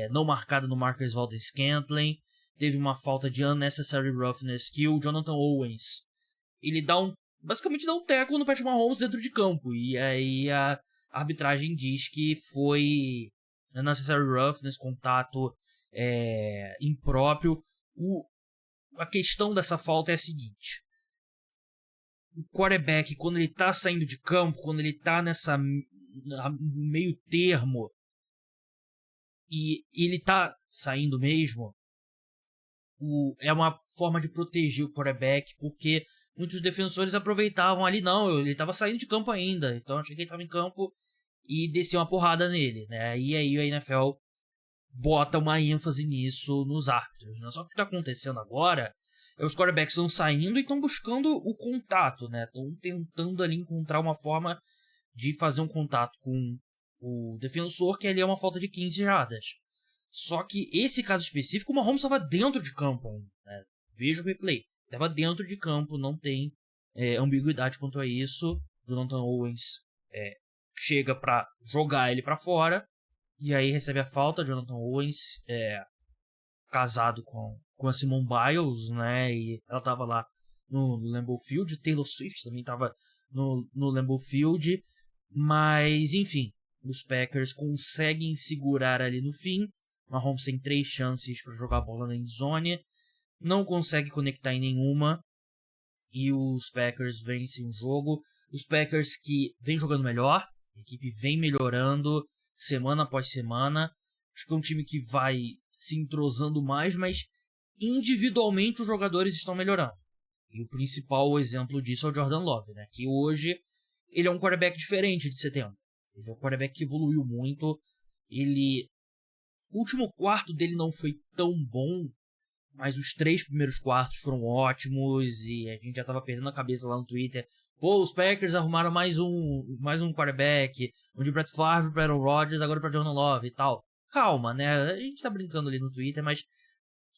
não marcada no Marcus Valdes-Scantling. Teve uma falta de unnecessary roughness que o Jonathan Owens ele basicamente dá um tackle no Patrick Mahomes dentro de campo. E aí a arbitragem diz que foi unnecessary roughness, contato impróprio. A questão dessa falta é a seguinte: o quarterback, quando ele tá saindo de campo, quando ele tá no meio termo e ele tá saindo mesmo, é uma forma de proteger o quarterback, porque muitos defensores aproveitavam ali, não, ele tava saindo de campo ainda, então eu achei que ele tava em campo e descia uma porrada nele, né? E aí a NFL bota uma ênfase nisso nos árbitros, né? Só que o que tá acontecendo agora é os quarterbacks estão saindo e estão buscando o contato, né? Estão tentando ali encontrar uma forma de fazer um contato com o defensor, que ali é uma falta de 15 jardas. Só que esse caso específico, o Mahomes estava dentro de campo ainda, né? Veja o replay. Estava dentro de campo, não tem ambiguidade quanto a isso. Jonathan Owens chega para jogar ele para fora. E aí recebe a falta. Jonathan Owens casado com a Simone Biles, né? E ela tava lá no Lambeau Field. Taylor Swift também tava no Lambeau Field. Mas, enfim, os Packers conseguem segurar ali no fim. Mahomes tem 3 chances para jogar a bola na endzone. Não consegue conectar em nenhuma. E os Packers vencem o jogo. Os Packers que vem jogando melhor. A equipe vem melhorando semana após semana. Acho que é um time que vai se entrosando mais, mas individualmente os jogadores estão melhorando. E o principal exemplo disso é o Jordan Love, né? Que hoje ele é um quarterback diferente de setembro. Ele é um quarterback que evoluiu muito. O último quarto dele não foi tão bom, mas os 3 primeiros quartos foram ótimos e a gente já tava perdendo a cabeça lá no Twitter. Pô, os Packers arrumaram mais um quarterback, um de Brett Favre para Aaron Rodgers, agora para Jordan Love e tal. Calma, né? A gente tá brincando ali no Twitter, mas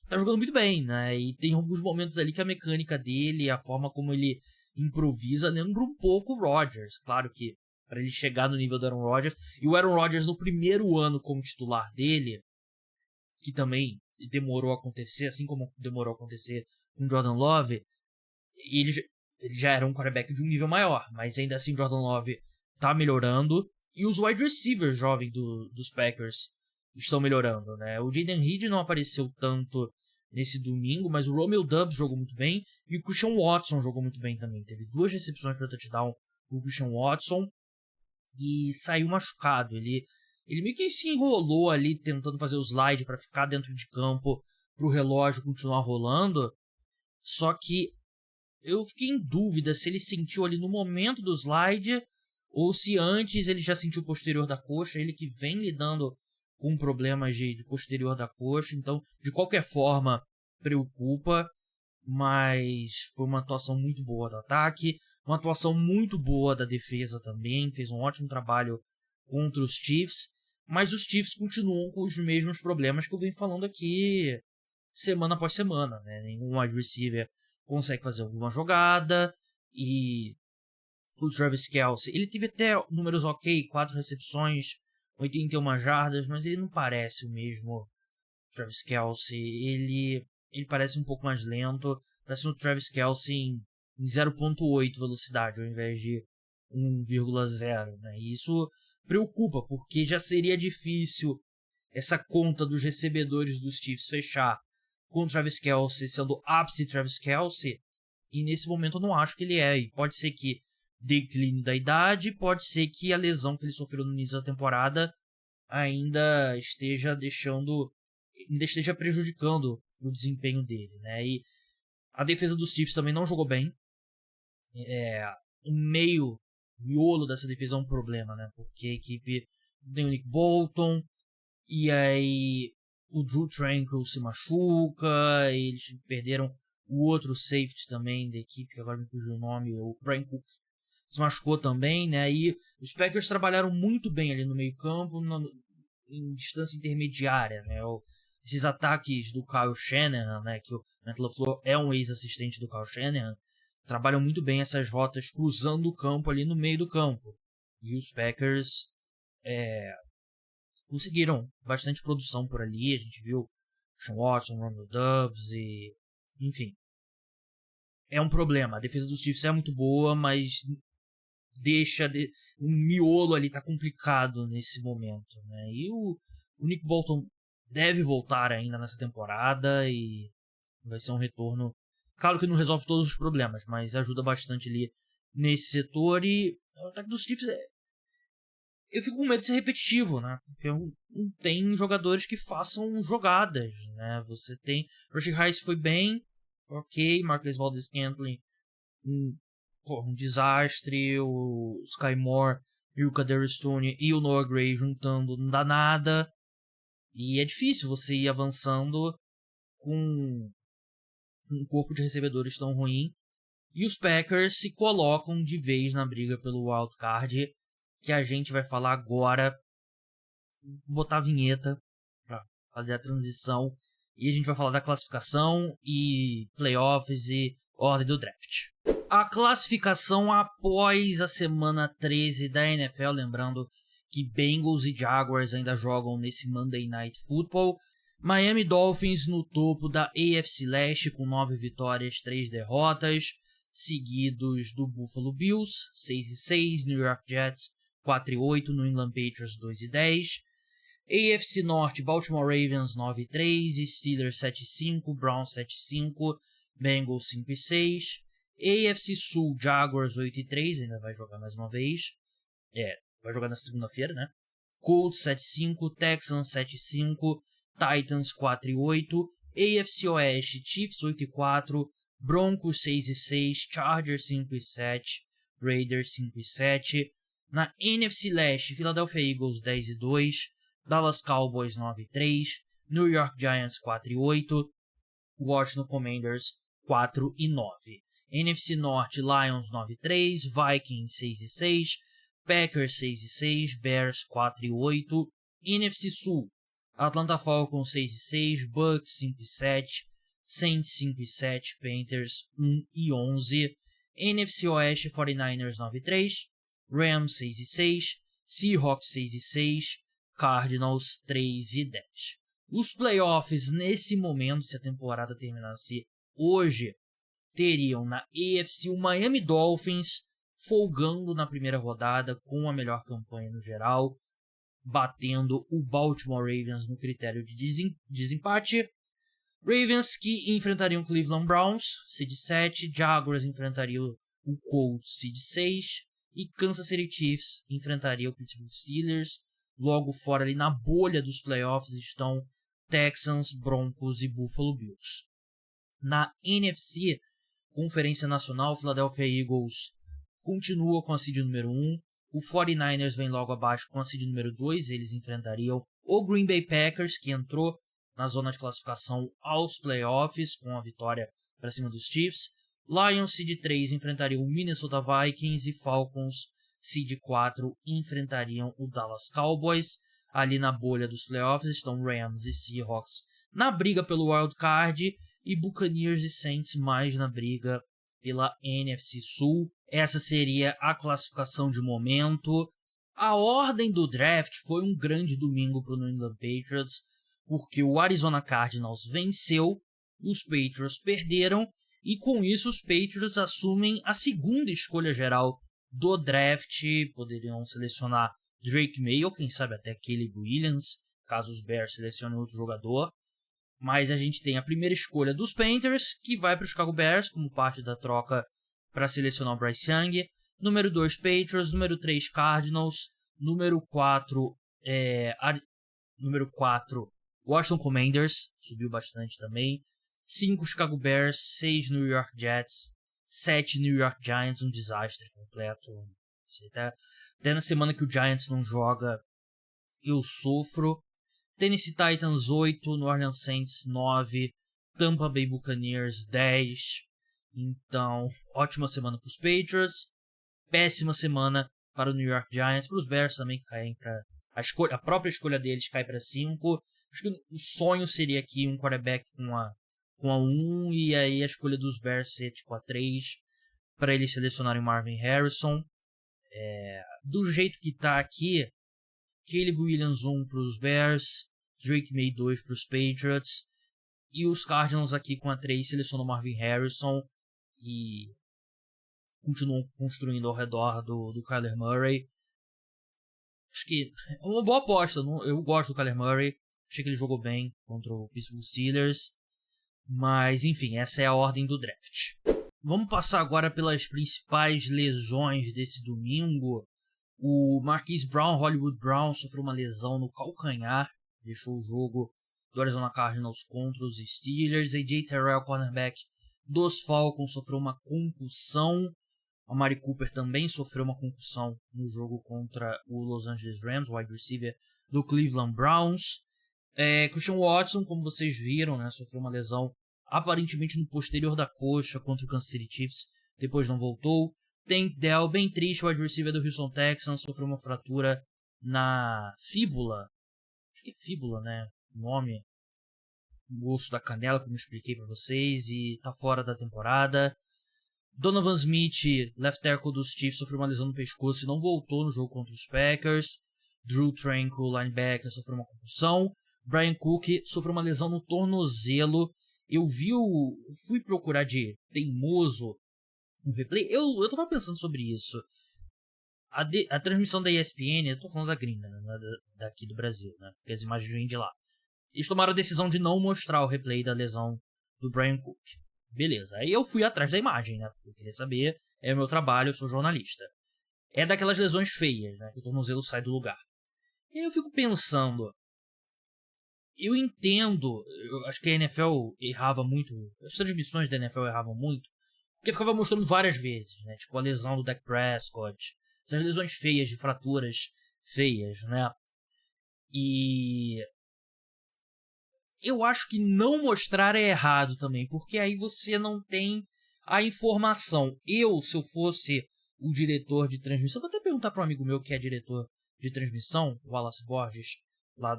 tá jogando muito bem, né? E tem alguns momentos ali que a mecânica dele, a forma como ele improvisa, lembra um pouco o Rodgers. Claro que para ele chegar no nível do Aaron Rodgers. E o Aaron Rodgers no primeiro ano como titular dele, que também demorou a acontecer, assim como demorou a acontecer com Jordan Love, ele já era um quarterback de um nível maior, mas ainda assim Jordan Love tá melhorando. E os wide receivers jovens dos Packers estão melhorando, né? O Jaden Reed não apareceu tanto nesse domingo, mas o Romeo Doubs jogou muito bem e o Christian Watson jogou muito bem também. Teve 2 recepções para touchdown o Christian Watson e saiu machucado. Ele meio que se enrolou ali tentando fazer o slide para ficar dentro de campo pro relógio continuar rolando. Só que eu fiquei em dúvida se ele sentiu ali no momento do slide ou se antes ele já sentiu o posterior da coxa. Ele que vem lidando com problemas de posterior da coxa, então de qualquer forma preocupa, mas foi uma atuação muito boa do ataque, uma atuação muito boa da defesa também, fez um ótimo trabalho contra os Chiefs, mas os Chiefs continuam com os mesmos problemas que eu venho falando aqui semana após semana, né? Nenhum wide receiver consegue fazer alguma jogada, e o Travis Kelce, ele teve até números ok, 4 recepções, 81 jardas, mas ele não parece o mesmo Travis Kelce. Ele parece um pouco mais lento, parece um Travis Kelce em 0.8 velocidade ao invés de 1,0, né? E isso preocupa, porque já seria difícil essa conta dos recebedores dos Chiefs fechar com o Travis Kelce sendo ápice Travis Kelce, e nesse momento eu não acho que ele é. E pode ser que declínio da idade, pode ser que a lesão que ele sofreu no início da temporada ainda esteja prejudicando o desempenho dele, né? E a defesa dos Chiefs também não jogou bem. O miolo dessa defesa é um problema, né? Porque a equipe tem o Nick Bolton, e aí o Drew Tranquil se machuca, eles perderam o outro safety também da equipe, que agora me fugiu o nome, o Brian Cook se machucou também, né? E os Packers trabalharam muito bem ali no meio campo, em distância intermediária, né? Esses ataques do Kyle Shanahan, né? Que o Matt LaFleur é um ex-assistente do Kyle Shanahan, trabalham muito bem essas rotas cruzando o campo ali no meio do campo. E os Packers conseguiram bastante produção por ali. A gente viu Sean Watson, Romeo Doubs e... enfim. É um problema. A defesa dos Chiefs é muito boa, mas o miolo ali tá complicado nesse momento, né? E o Nick Bolton deve voltar ainda nessa temporada e vai ser um retorno. Claro que não resolve todos os problemas, mas ajuda bastante ali nesse setor. E o ataque dos Chiefs eu fico com medo de ser repetitivo, né? Porque não tem jogadores que façam jogadas, né? Você tem... Rashee Rice foi bem, ok. Marquez Valdes-Scantling, um desastre. O Sky Moore e o Kadarius Toney e o Noah Gray juntando não dá nada. E é difícil você ir avançando com um corpo de recebedores tão ruim. E os Packers se colocam de vez na briga pelo wildcard, que a gente vai falar agora. Vou botar a vinheta para fazer a transição. E a gente vai falar da classificação e playoffs e ordem do draft. A classificação após a semana 13 da NFL, lembrando que Bengals e Jaguars ainda jogam nesse Monday Night Football. Miami Dolphins no topo da AFC Leste com 9 vitórias, 3 derrotas, seguidos do Buffalo Bills, 6-6, New York Jets, 4-8, New England Patriots, 2-10. AFC Norte, Baltimore Ravens 9-3, Steelers 7-5, Browns 7-5, Bengals 5-6. AFC Sul, Jaguars 8-3, ainda vai jogar mais uma vez. Vai jogar na segunda-feira, né? Colts 7-5, Texans 7-5, Titans 4-8 AFC Oeste, Chiefs 8-4, Broncos 6-6, Chargers 5-7, Raiders 5-7. Na NFC Leste, Philadelphia Eagles 10-2, Dallas Cowboys 9-3, New York Giants 4-8, Washington Commanders 4-9. NFC Norte, Lions 9-3, Vikings 6-6, Packers 6-6, Bears 4-8. NFC Sul, Atlanta Falcons 6-6, Bucks 5-7, Saints 5-7, Panthers 1-11. NFC Oeste, 49ers 9-3, Rams 6-6, Seahawks 6-6, Cardinals 3-10. Os playoffs nesse momento, se a temporada terminasse hoje, teriam na AFC o Miami Dolphins folgando na primeira rodada com a melhor campanha no geral, batendo o Baltimore Ravens no critério de desempate. Ravens que enfrentariam o Cleveland Browns, seed 7, Jaguars enfrentariam o Colts, seed 6, e Kansas City Chiefs enfrentaria o Pittsburgh Steelers. Logo fora ali na bolha dos playoffs estão Texans, Broncos e Buffalo Bills. Na NFC, Conferência Nacional, Philadelphia Eagles continua com a seed número 1, o 49ers vem logo abaixo com a seed número 2, eles enfrentariam o Green Bay Packers, que entrou na zona de classificação aos playoffs com a vitória para cima dos Chiefs. Lions seed 3 enfrentariam o Minnesota Vikings e Falcons seed 4 enfrentariam o Dallas Cowboys. Ali na bolha dos playoffs estão Rams e Seahawks na briga pelo Wild Card e Buccaneers e Saints mais na briga pela NFC Sul. Essa seria a classificação de momento. A ordem do draft foi um grande domingo para o New England Patriots, porque o Arizona Cardinals venceu, os Patriots perderam, e com isso os Patriots assumem a segunda escolha geral do draft. Poderiam selecionar Drake May ou quem sabe até Caleb Williams, caso os Bears selecionem outro jogador. Mas a gente tem a primeira escolha dos Panthers, que vai para o Chicago Bears como parte da troca para selecionar o Bryce Young. Número 2 Patriots, número 3 Cardinals, número 4 Washington Commanders, subiu bastante também. 5 Chicago Bears, 6 New York Jets, 7 New York Giants, um desastre completo. Até na semana que o Giants não joga, eu sofro. Tennessee Titans 8, New Orleans Saints 9, Tampa Bay Buccaneers 10. Então, ótima semana para os Patriots, péssima semana para o New York Giants, para os Bears também que caem para a própria escolha deles cai para 5. Acho que o sonho seria aqui um quarterback com a 1 e aí a escolha dos Bears ser tipo a 3 para eles selecionarem o Marvin Harrison. Do jeito que tá aqui, Caleb Williams 1 para os Bears, Drake May 2 para os Patriots, e os Cardinals aqui com a 3 selecionam Marvin Harrison e continuam construindo ao redor do Kyler Murray. Acho que é uma boa aposta. Eu gosto do Kyler Murray, achei que ele jogou bem contra o Pittsburgh Steelers, mas enfim, essa é a ordem do draft. Vamos passar agora pelas principais lesões desse domingo. O Marquise Brown, Hollywood Brown, sofreu uma lesão no calcanhar, deixou o jogo do Arizona Cardinals contra os Steelers. AJ Terrell, cornerback dos Falcons, sofreu uma concussão. A Amari Cooper também sofreu uma concussão no jogo contra o Los Angeles Rams, wide receiver do Cleveland Browns. Christian Watson, como vocês viram, né, sofreu uma lesão aparentemente no posterior da coxa contra o Kansas City Chiefs, depois não voltou. Tank Dell, bem triste, o wide receiver do Houston Texans, sofreu uma fratura na fíbula. Acho que é fíbula, né? O nome. O osso da canela, como eu expliquei pra vocês, e tá fora da temporada. Donovan Smith, left tackle dos Chiefs, sofreu uma lesão no pescoço e não voltou no jogo contra os Packers. Drew Tranquil, linebacker, sofreu uma concussão. Brian Cook sofreu uma lesão no tornozelo. Eu fui procurar de teimoso um replay. Eu tava pensando sobre isso. A transmissão da ESPN, eu tô falando da gringa, né, daqui do Brasil, né? Porque as imagens vêm de lá. Eles tomaram a decisão de não mostrar o replay da lesão do Brian Cook. Beleza, aí eu fui atrás da imagem, né? Porque eu queria saber, é o meu trabalho, eu sou jornalista. É daquelas lesões feias, né? Que o tornozelo sai do lugar. E aí eu fico pensando, eu entendo, eu acho que a NFL errava muito, as transmissões da NFL erravam muito, porque ficava mostrando várias vezes, né? Tipo a lesão do Dak Prescott, essas lesões feias, de fraturas feias, né? E eu acho que não mostrar é errado também, porque aí você não tem a informação. Se eu fosse o diretor de transmissão, vou até perguntar para um amigo meu que é diretor de transmissão, o Wallace Borges, lá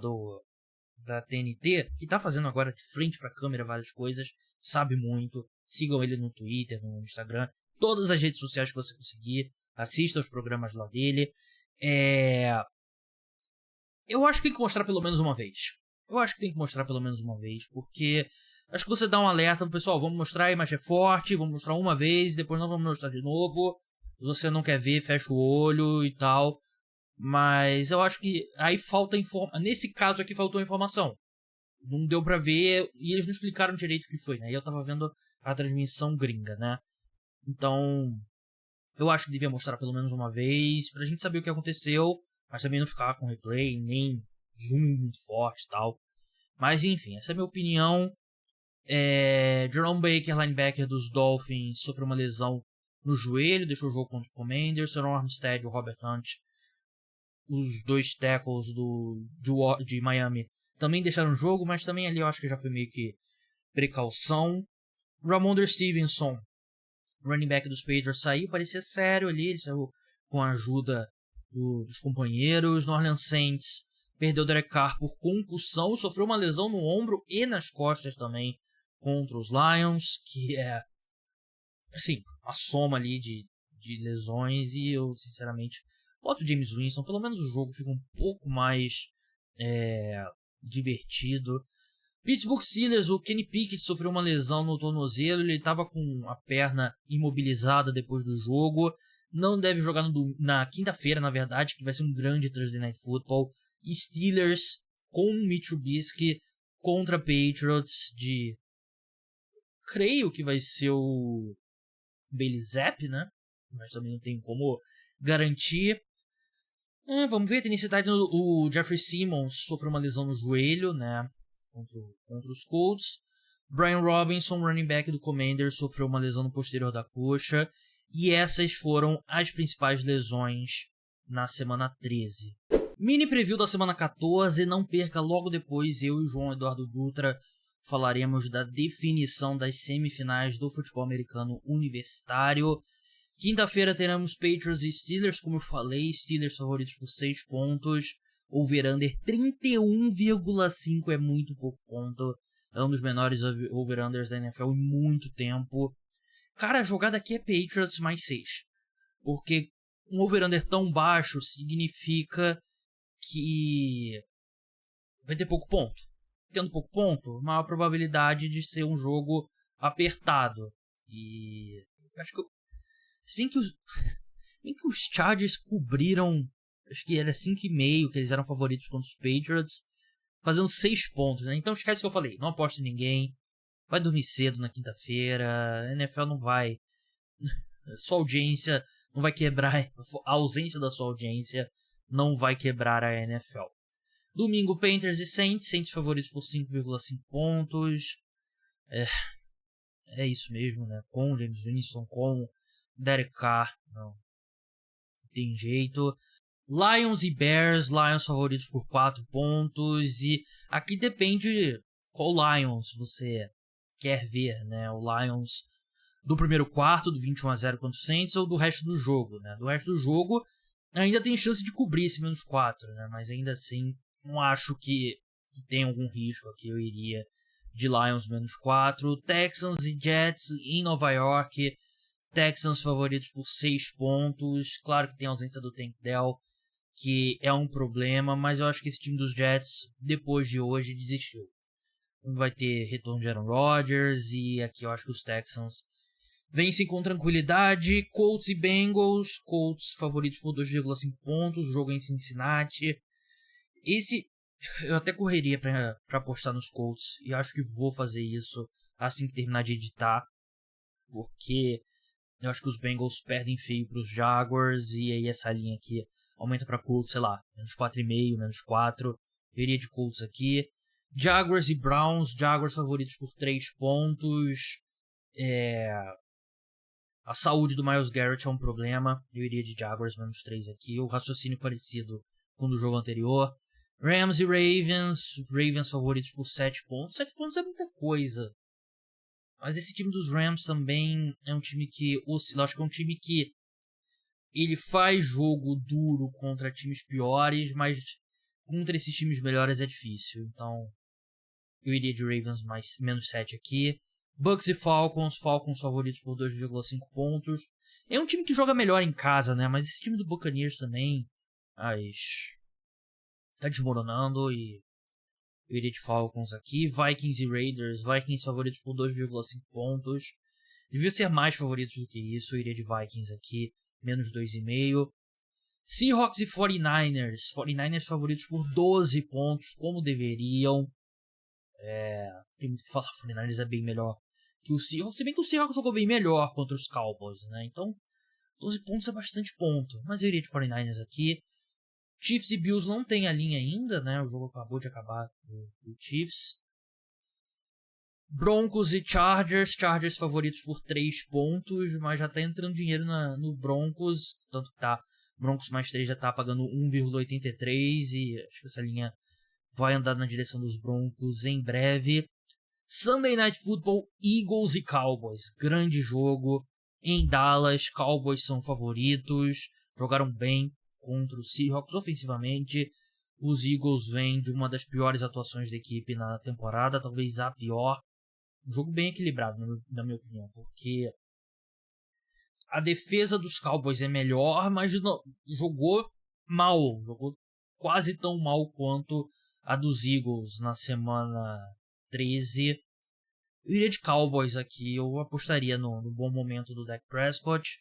da TNT, que tá fazendo agora de frente pra câmera várias coisas, sabe muito. Sigam ele no Twitter, no Instagram, todas as redes sociais que você conseguir, assista aos programas lá dele. Eu acho que tem que mostrar pelo menos uma vez. Porque acho que você dá um alerta pro pessoal, vamos mostrar a imagem é forte, vamos mostrar uma vez, depois não vamos mostrar de novo. Se você não quer ver, fecha o olho e tal. Mas eu acho que aí falta informação. Nesse caso aqui faltou informação. Não deu pra ver e eles não explicaram direito o que foi, né? E eu tava vendo a transmissão gringa, né? Então, eu acho que devia mostrar pelo menos uma vez pra gente saber o que aconteceu, mas também não ficar com replay, nem zoom muito forte e tal. Mas enfim, essa é a minha opinião. Jerome Baker, linebacker dos Dolphins, sofreu uma lesão no joelho, deixou o jogo contra o Commanders. Teron Armstead e o Robert Hunt, os dois tackles de Miami, também deixaram o jogo, mas também ali eu acho que já foi meio que precaução. Ramondre Stevenson, running back dos Patriots, saiu, parecia sério ali, ele saiu com a ajuda dos companheiros. New Orleans Saints perdeu Derek Carr por concussão, sofreu uma lesão no ombro e nas costas também contra os Lions, que é assim, a soma ali de lesões, e eu sinceramente boto o James Winston, pelo menos o jogo fica um pouco mais divertido. Pittsburgh Steelers, o Kenny Pickett sofreu uma lesão no tornozelo, ele estava com a perna imobilizada depois do jogo, não deve jogar na quinta-feira, na verdade, que vai ser um grande Thursday Night Football. Steelers com Mitch Trubisky contra Patriots creio que vai ser o Bailey Zapp, né? Mas também não tem como garantir. Vamos ver, Tennessee Titans, o Jeffrey Simmons sofreu uma lesão no joelho, né? Contra os Colts. Brian Robinson, running back do Commanders, sofreu uma lesão no posterior da coxa. E essas foram as principais lesões na semana 13. Mini preview da semana 14, não perca, logo depois eu e o João Eduardo Dutra falaremos da definição das semifinais do futebol americano universitário. Quinta-feira teremos Patriots e Steelers, como eu falei, Steelers favoritos por 6 pontos. Over-under 31,5 é muito pouco ponto. É um dos menores over-unders da NFL em muito tempo. Cara, a jogada aqui é Patriots mais 6. Porque um over-under tão baixo significa que vai ter pouco ponto. Tendo pouco ponto, maior probabilidade de ser um jogo apertado. E acho que se bem que os Chargers cobriram, acho que era 5,5 que eles eram favoritos contra os Patriots, fazendo 6 pontos, né? Então esquece o que eu falei, não aposta em ninguém, vai dormir cedo na quinta-feira, a NFL não vai, sua audiência não vai quebrar, a ausência da sua audiência não vai quebrar a NFL. Domingo, Panthers e Saints favoritos por 5,5 pontos. É isso mesmo, né? Com James Winston, com Derek Carr, não tem jeito. Lions e Bears, Lions favoritos por 4 pontos. E aqui depende qual Lions você quer ver, né? O Lions do primeiro quarto, do 21-0 contra o Saints, ou do resto do jogo, né? Do resto do jogo ainda tem chance de cobrir esse menos 4, né? Mas ainda assim, não acho que tem algum risco aqui. Eu iria de Lions menos 4. Texans e Jets em Nova York. Texans favoritos por 6 pontos. Claro que tem a ausência do Tank Dell, que é um problema, mas eu acho que esse time dos Jets, depois de hoje, desistiu. Não vai ter retorno de Aaron Rodgers, e aqui eu acho que os Texans vencem com tranquilidade. Colts e Bengals, Colts favoritos por 2,5 pontos, o jogo é em Cincinnati. Esse eu até correria pra apostar nos Colts, e acho que vou fazer isso assim que terminar de editar, porque eu acho que os Bengals perdem feio pros Jaguars, e aí essa linha aqui aumenta pra Colts, sei lá, menos 4,5, menos 4. Eu iria de Colts aqui. Jaguars e Browns, Jaguars favoritos por 3 pontos. A saúde do Myles Garrett é um problema. Eu iria de Jaguars menos 3 aqui. O raciocínio parecido com o do jogo anterior. Rams e Ravens. Ravens favoritos por 7 pontos. 7 pontos é muita coisa. Mas esse time dos Rams também é um time que oscila. Acho que é um time que ele faz jogo duro contra times piores, mas contra esses times melhores é difícil. Então eu iria de Ravens menos 7 aqui. Bucks e Falcons favoritos por 2,5 pontos. É um time que joga melhor em casa, né? Mas esse time do Buccaneers também tá desmoronando e eu iria de Falcons aqui. Vikings e Raiders. Vikings favoritos por 2,5 pontos. Devia ser mais favoritos do que isso. Eu iria de Vikings aqui, menos 2,5. Seahawks e 49ers. 49ers favoritos por 12 pontos, como deveriam. Tem muito o que falar. 49ers é bem melhor que o Seahawks. Se bem que o Seahawks jogou bem melhor contra os Cowboys, né? Então, 12 pontos é bastante ponto. Mas eu iria de 49ers aqui. Chiefs e Bills não tem a linha ainda, né? O jogo acabou de acabar do Chiefs. Broncos e Chargers. Chargers favoritos por 3 pontos, mas já tá entrando dinheiro no Broncos. Tanto que tá. Broncos mais 3 já tá pagando 1,83 e acho que essa linha vai andar na direção dos Broncos em breve. Sunday Night Football, Eagles e Cowboys. Grande jogo em Dallas. Cowboys são favoritos. Jogaram bem contra os Seahawks ofensivamente. Os Eagles vêm de uma das piores atuações da equipe na temporada, talvez a pior. Um jogo bem equilibrado, na minha opinião, porque a defesa dos Cowboys é melhor, mas jogou mal. Jogou quase tão mal quanto a dos Eagles na semana 13. Eu iria de Cowboys aqui. Eu apostaria no bom momento do Dak Prescott.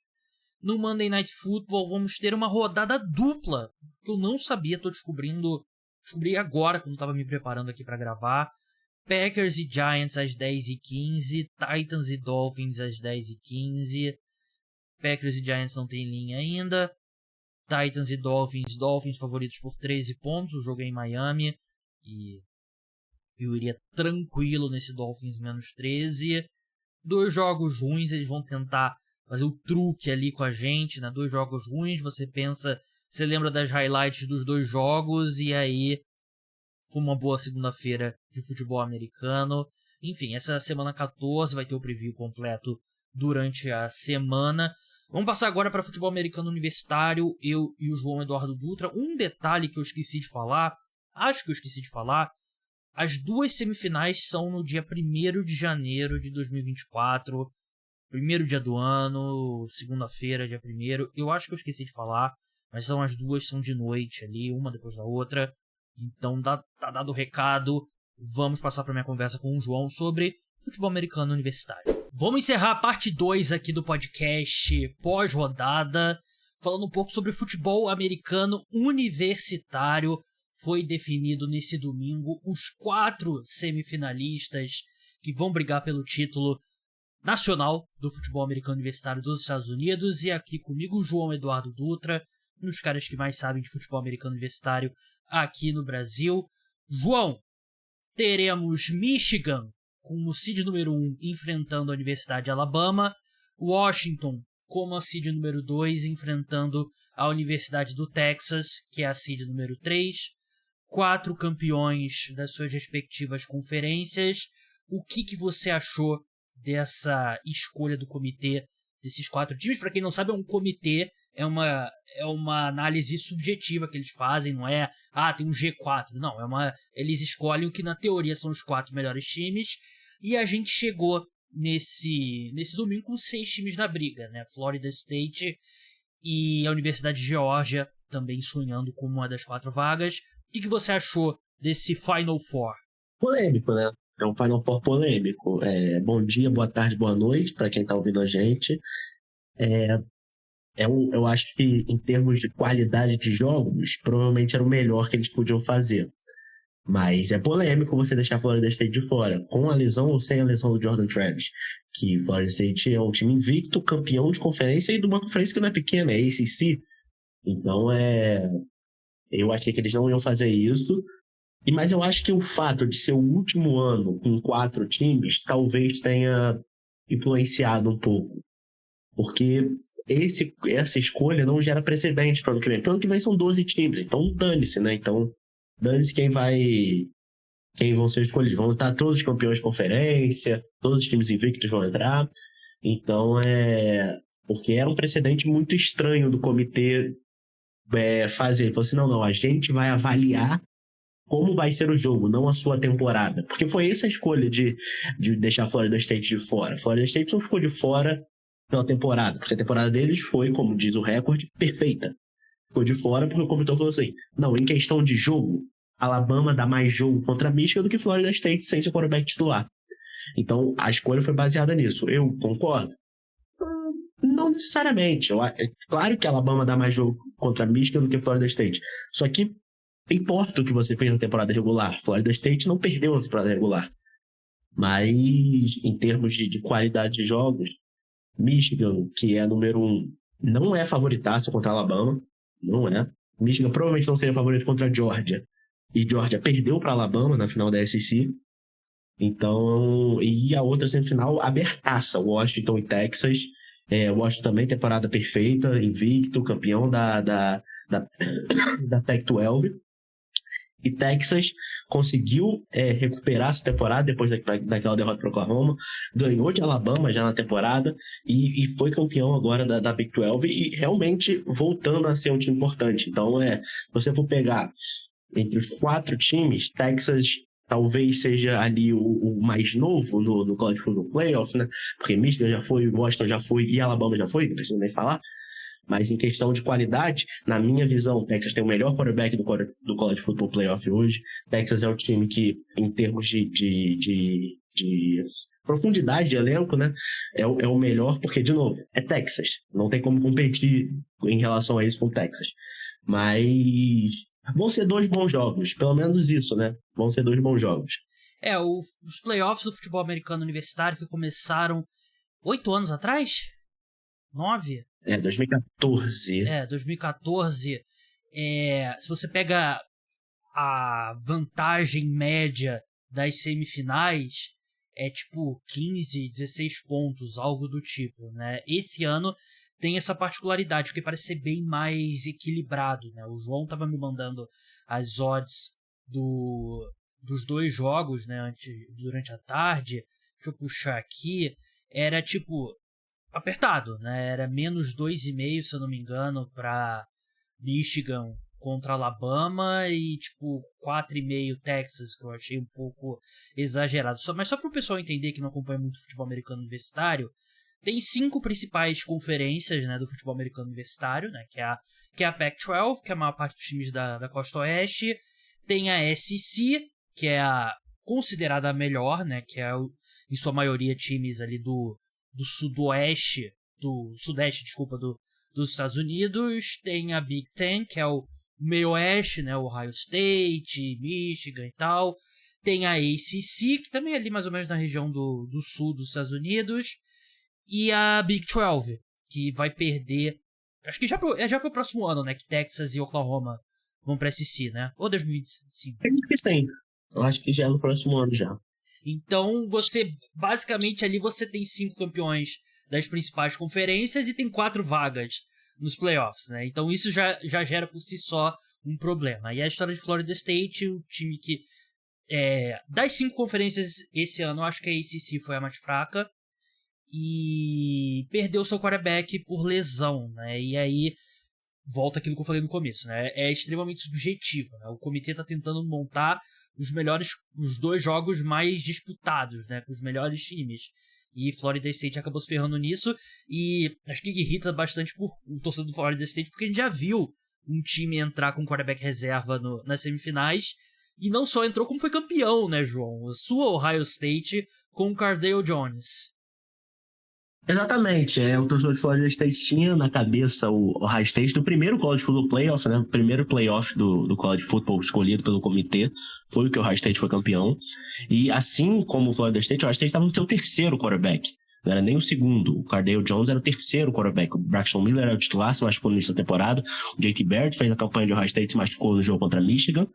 No Monday Night Football vamos ter uma rodada dupla, que eu não sabia, descobri agora quando estava me preparando aqui para gravar. Packers e Giants às 10h15, Titans e Dolphins às 10h15. Packers e Giants não tem linha ainda. Titans e Dolphins favoritos por 13 pontos, o jogo é em Miami e eu iria tranquilo nesse Dolphins menos 13. 2 jogos ruins, eles vão tentar fazer o truque ali com a gente, né? 2 jogos ruins, você lembra das highlights dos 2 jogos e aí foi uma boa segunda-feira de futebol americano. Enfim, essa semana 14 vai ter o preview completo durante a semana. Vamos passar agora para futebol americano universitário, eu e o João Eduardo Dutra. Um detalhe que eu esqueci de falar, as 2 semifinais são no dia 1º de janeiro de 2024. Primeiro dia do ano, segunda-feira, dia 1º. Eu acho que eu esqueci de falar, mas as 2 são de noite ali, uma depois da outra. Então tá dado o recado. Vamos passar para minha conversa com o João sobre futebol americano universitário. Vamos encerrar a parte 2 aqui do podcast pós-rodada, falando um pouco sobre futebol americano universitário. Foi definido nesse domingo os 4 semifinalistas que vão brigar pelo título nacional do futebol americano universitário dos Estados Unidos. E aqui comigo o João Eduardo Dutra, um dos caras que mais sabem de futebol americano universitário aqui no Brasil. João, teremos Michigan como o seed número 1 enfrentando a Universidade de Alabama, Washington como a seed número 2 enfrentando a Universidade do Texas, que é a seed número 3. 4 campeões das suas respectivas conferências. O que você achou dessa escolha do comitê desses 4 times? Para quem não sabe, é um comitê, é uma análise subjetiva que eles fazem, não é, tem um G4, não, eles escolhem o que na teoria são os 4 melhores times, e a gente chegou nesse domingo com 6 times na briga, né, Florida State e a Universidade de Geórgia também sonhando com uma das 4 vagas. O que você achou desse Final Four? Polêmico, né? É um Final Four polêmico. Bom dia, boa tarde, boa noite para quem está ouvindo a gente. Eu acho que, em termos de qualidade de jogos, provavelmente era o melhor que eles podiam fazer. Mas é polêmico você deixar a Florida State de fora, com a lesão ou sem a lesão do Jordan Travis. Que Florida State é um time invicto, campeão de conferência e de uma conferência que não é pequena, é ACC. Então, eu achei que eles não iam fazer isso. Mas eu acho que o fato de ser o último ano com 4 times talvez tenha influenciado um pouco. Porque essa escolha não gera precedente para o ano que vem. Para o ano que vem são 12 times, então dane-se, né? Então, dane-se quem vão ser escolhidos. Vão estar todos os campeões de conferência, todos os times invictos vão entrar. Então, porque era um precedente muito estranho do comitê fazer. Ele falou assim, não, a gente vai avaliar como vai ser o jogo, não a sua temporada. Porque foi essa a escolha de deixar a Florida State de fora. A Florida State não ficou de fora pela temporada, porque a temporada deles foi, como diz o recorde, perfeita. Ficou de fora porque o comitê falou assim, não, em questão de jogo, Alabama dá mais jogo contra Michigan do que Florida State sem seu quarterback titular. Então, a escolha foi baseada nisso. Eu concordo? Não necessariamente. Claro que Alabama dá mais jogo contra Michigan do que Florida State. Só que importa o que você fez na temporada regular. Florida State não perdeu na temporada regular. Mas, em termos de qualidade de jogos, Michigan, que é número 1, não é favoritaço contra Alabama. Não é. Michigan provavelmente não seria favorito contra a Georgia. E Georgia perdeu para Alabama na final da SEC. Então, e a outra semifinal abertaça, Washington e Texas. Washington também, temporada perfeita, invicto, campeão da Pac-12. E Texas conseguiu recuperar sua temporada depois daquela derrota para Oklahoma, ganhou de Alabama já na temporada e foi campeão agora da Big 12 e realmente voltando a ser um time importante. Então, se você for pegar entre os 4 times, Texas talvez seja ali o mais novo no College Football Playoff, né? Porque Michigan já foi, Washington já foi e Alabama já foi, não preciso nem falar. Mas em questão de qualidade, na minha visão, Texas tem o melhor quarterback do College Football Playoff hoje. Texas é um time que, em termos de profundidade de elenco, né, é o melhor, porque, de novo, é Texas. Não tem como competir em relação a isso com Texas. Mas vão ser 2 bons jogos, pelo menos isso, né? Vão ser 2 bons jogos. Os playoffs do futebol americano universitário que começaram 8 anos atrás? 9? 2014. 2014. Se você pega a vantagem média das semifinais, é tipo 15, 16 pontos, algo do tipo, né? Esse ano tem essa particularidade, porque parece ser bem mais equilibrado, né? O João tava me mandando as odds dos 2 jogos, né, durante a tarde. Deixa eu puxar aqui. Era tipo apertado, né? Era menos 2,5, se eu não me engano, para Michigan contra Alabama e tipo 4,5 Texas, que eu achei um pouco exagerado. Mas só para o pessoal entender que não acompanha muito futebol americano universitário, tem 5 principais conferências, né, do futebol americano universitário, né, que é a Pac-12, que é a maior parte dos times da Costa Oeste. Tem a SEC, que é a considerada a melhor, né, que é em sua maioria times ali do sudeste, dos Estados Unidos. Tem a Big Ten, que é o meio oeste, né, Ohio State, Michigan e tal. Tem a ACC, que também é ali mais ou menos na região do sul dos Estados Unidos. E a Big 12, que vai perder, acho que já pro próximo ano, né, que Texas e Oklahoma vão pra SEC, né? Ou 2025? Eu acho que já é no próximo ano já. Então, basicamente ali você tem 5 campeões das principais conferências e tem 4 vagas nos playoffs, né? Então isso já gera por si só um problema. E a história de Florida State, o time que das 5 conferências esse ano, eu acho que a ACC foi a mais fraca e perdeu seu quarterback por lesão, né? E aí volta aquilo que eu falei no começo, né? É extremamente subjetivo, né? O comitê tá tentando montar os 2 jogos mais disputados, né, com os melhores times. E Florida State acabou se ferrando nisso. E acho que irrita bastante o torcedor do Florida State, porque a gente já viu um time entrar com quarterback reserva nas semifinais. E não só entrou, como foi campeão, né, João? A sua Ohio State com o Cardale Jones. Exatamente, o torcedor de Florida State tinha na cabeça o Ohio State do primeiro College Football Playoff, né? O primeiro playoff do College Football escolhido pelo comitê, foi o que o Ohio State foi campeão. E assim como o Florida State, o Ohio State estava no seu 3º quarterback, não era nem o 2º. O Cardale Jones era o 3º quarterback. O Braxton Miller era o titular, se machucou no início da temporada. O JT Barrett fez a campanha de Ohio State, se machucou no jogo contra Michigan.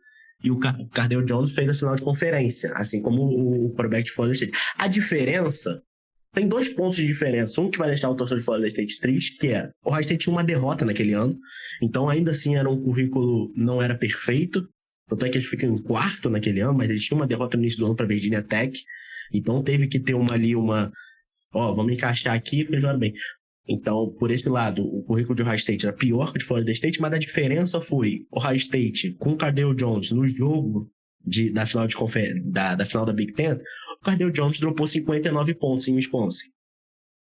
e o Cardale Jones fez a final de conferência, assim como o quarterback de Florida State. A diferença, tem 2 pontos de diferença. Um que vai deixar o torcedor de Florida State triste, que é o Ohio State tinha uma derrota naquele ano, então ainda assim era um currículo, não era perfeito, tanto é que eles ficam em 4º naquele ano, mas eles tinham uma derrota no início do ano para Virginia Tech, então teve que ter vamos encaixar aqui porque jogaram bem. Então, por esse lado, o currículo de Ohio State era pior que o de Florida State, mas a diferença foi Ohio State com o Cardale Jones no jogo da final da final da Big Ten, o Cardale Jones dropou 59 pontos em Wisconsin.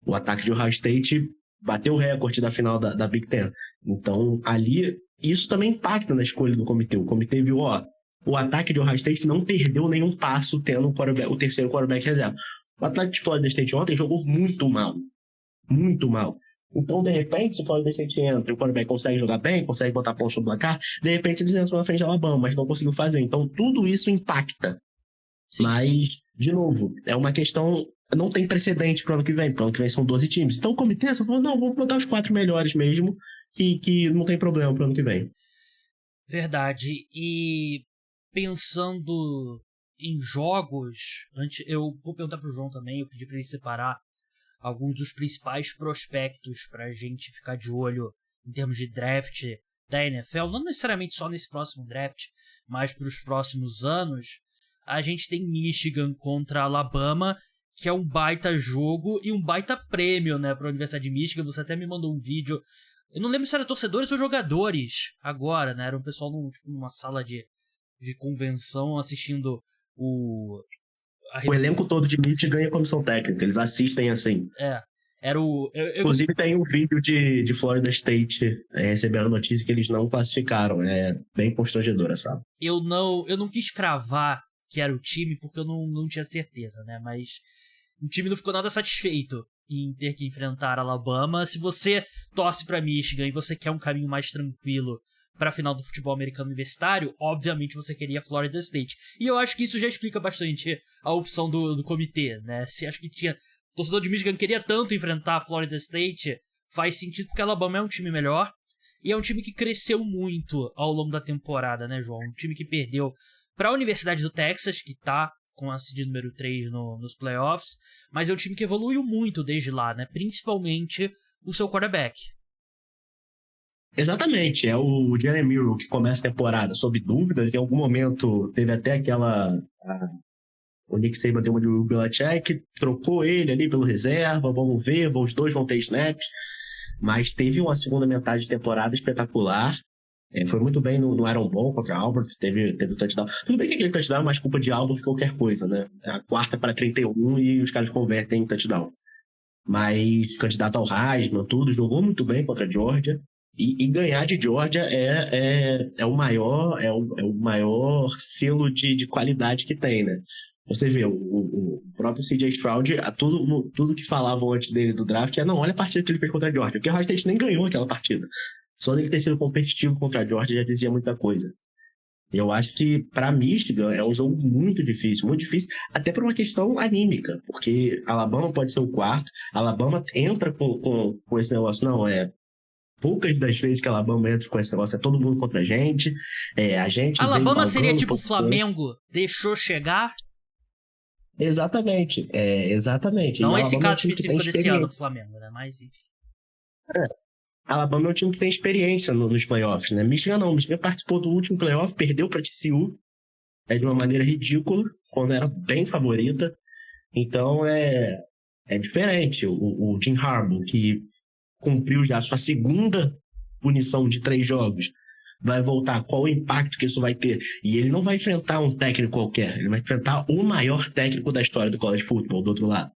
O ataque de Ohio State bateu o recorde da final da Big Ten. Então, ali, isso também impacta na escolha do comitê. O comitê viu, o ataque de Ohio State não perdeu nenhum passo tendo o terceiro quarterback reserva. O ataque de Florida State ontem jogou muito mal. Muito mal. Então, de repente, se o Florida State entra e o quarterback consegue jogar bem, consegue botar pontos no placar, de repente eles entram na frente da Alabama, mas não conseguiu fazer. Então, tudo isso impacta. Sim. Mas, de novo, é uma questão... Não tem precedente para o ano que vem. Para o ano que vem são 12 times. Então, o comitê só falou, não, vamos botar os 4 melhores mesmo, que não tem problema para o ano que vem. Verdade. E pensando em jogos, eu vou perguntar para o João também, eu pedi para ele separar alguns dos principais prospectos para a gente ficar de olho em termos de draft da NFL, não necessariamente só nesse próximo draft, mas para os próximos anos. A gente tem Michigan contra Alabama, que é um baita jogo e um baita prêmio, né, para a Universidade de Michigan. Você até me mandou um vídeo, eu não lembro se era torcedores ou jogadores agora, né, era um pessoal numa sala de convenção assistindo o elenco todo de Michigan e a comissão técnica, eles assistem assim. Era o... Inclusive tem um vídeo de Florida State recebendo a notícia que eles não classificaram. É bem constrangedora, sabe? Eu não quis cravar que era o time porque eu não tinha certeza, né? Mas o time não ficou nada satisfeito em ter que enfrentar Alabama. Se você torce pra Michigan e você quer um caminho mais tranquilo para a final do futebol americano universitário, obviamente você queria Florida State. E eu acho que isso já explica bastante a opção do comitê, né? Se acho que o torcedor de Michigan queria tanto enfrentar a Florida State, faz sentido porque Alabama é um time melhor e é um time que cresceu muito ao longo da temporada, né, João? Um time que perdeu para a Universidade do Texas, que tá com a seed número 3 nos playoffs, mas é um time que evoluiu muito desde lá, né? Principalmente o seu quarterback. Exatamente, é o Jalen Milroe que começa a temporada sob dúvidas, em algum momento teve até o Nick Saban deu uma de Bill Belichick, trocou ele ali pelo reserva, vamos ver, os dois vão ter snaps, mas teve uma segunda metade de temporada espetacular, foi muito bem no Iron Bowl contra a Auburn, teve o touchdown. Tudo bem que aquele touchdown é mais culpa de Auburn que qualquer coisa, né? É a 4ª para 31 e os caras convertem em touchdown. Mas candidato ao Heisman, tudo, jogou muito bem contra a Georgia. E ganhar de Georgia é o maior selo de qualidade que tem, né? Você vê, o próprio CJ Stroud, tudo que falavam antes dele do draft não, olha a partida que ele fez contra a Georgia, porque o Ohio State nem ganhou aquela partida. Só dele ter sido competitivo contra a Georgia já dizia muita coisa. Eu acho que, para Michigan, é um jogo muito difícil, até por uma questão anímica, porque Alabama pode ser o 4º, Alabama entra com esse negócio, poucas das vezes que a Alabama entra com esse negócio, é todo mundo contra a gente. A gente Alabama seria tipo o Flamengo, deixou chegar? Exatamente, exatamente. Não esse caso específico desse ano do Flamengo, né? Mas enfim. Alabama é um time que tem experiência nos playoffs, né? Michigan não, Michigan participou do último playoff, perdeu para TCU de uma maneira ridícula, quando era bem favorita. Então é diferente. O Jim Harbaugh, que cumpriu já a sua segunda punição de 3 jogos, vai voltar, qual o impacto que isso vai ter? E ele não vai enfrentar um técnico qualquer, ele vai enfrentar o maior técnico da história do college football, do outro lado.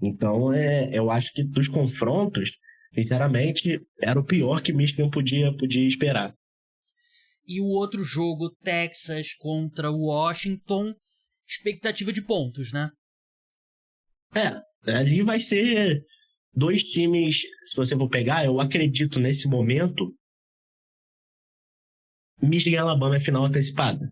Então, eu acho que dos confrontos, sinceramente, era o pior que Michigan podia esperar. E o outro jogo, Texas contra Washington, expectativa de pontos, né? Ali vai ser 2 times, se você for pegar, eu acredito nesse momento, Michigan e Alabama é final antecipada.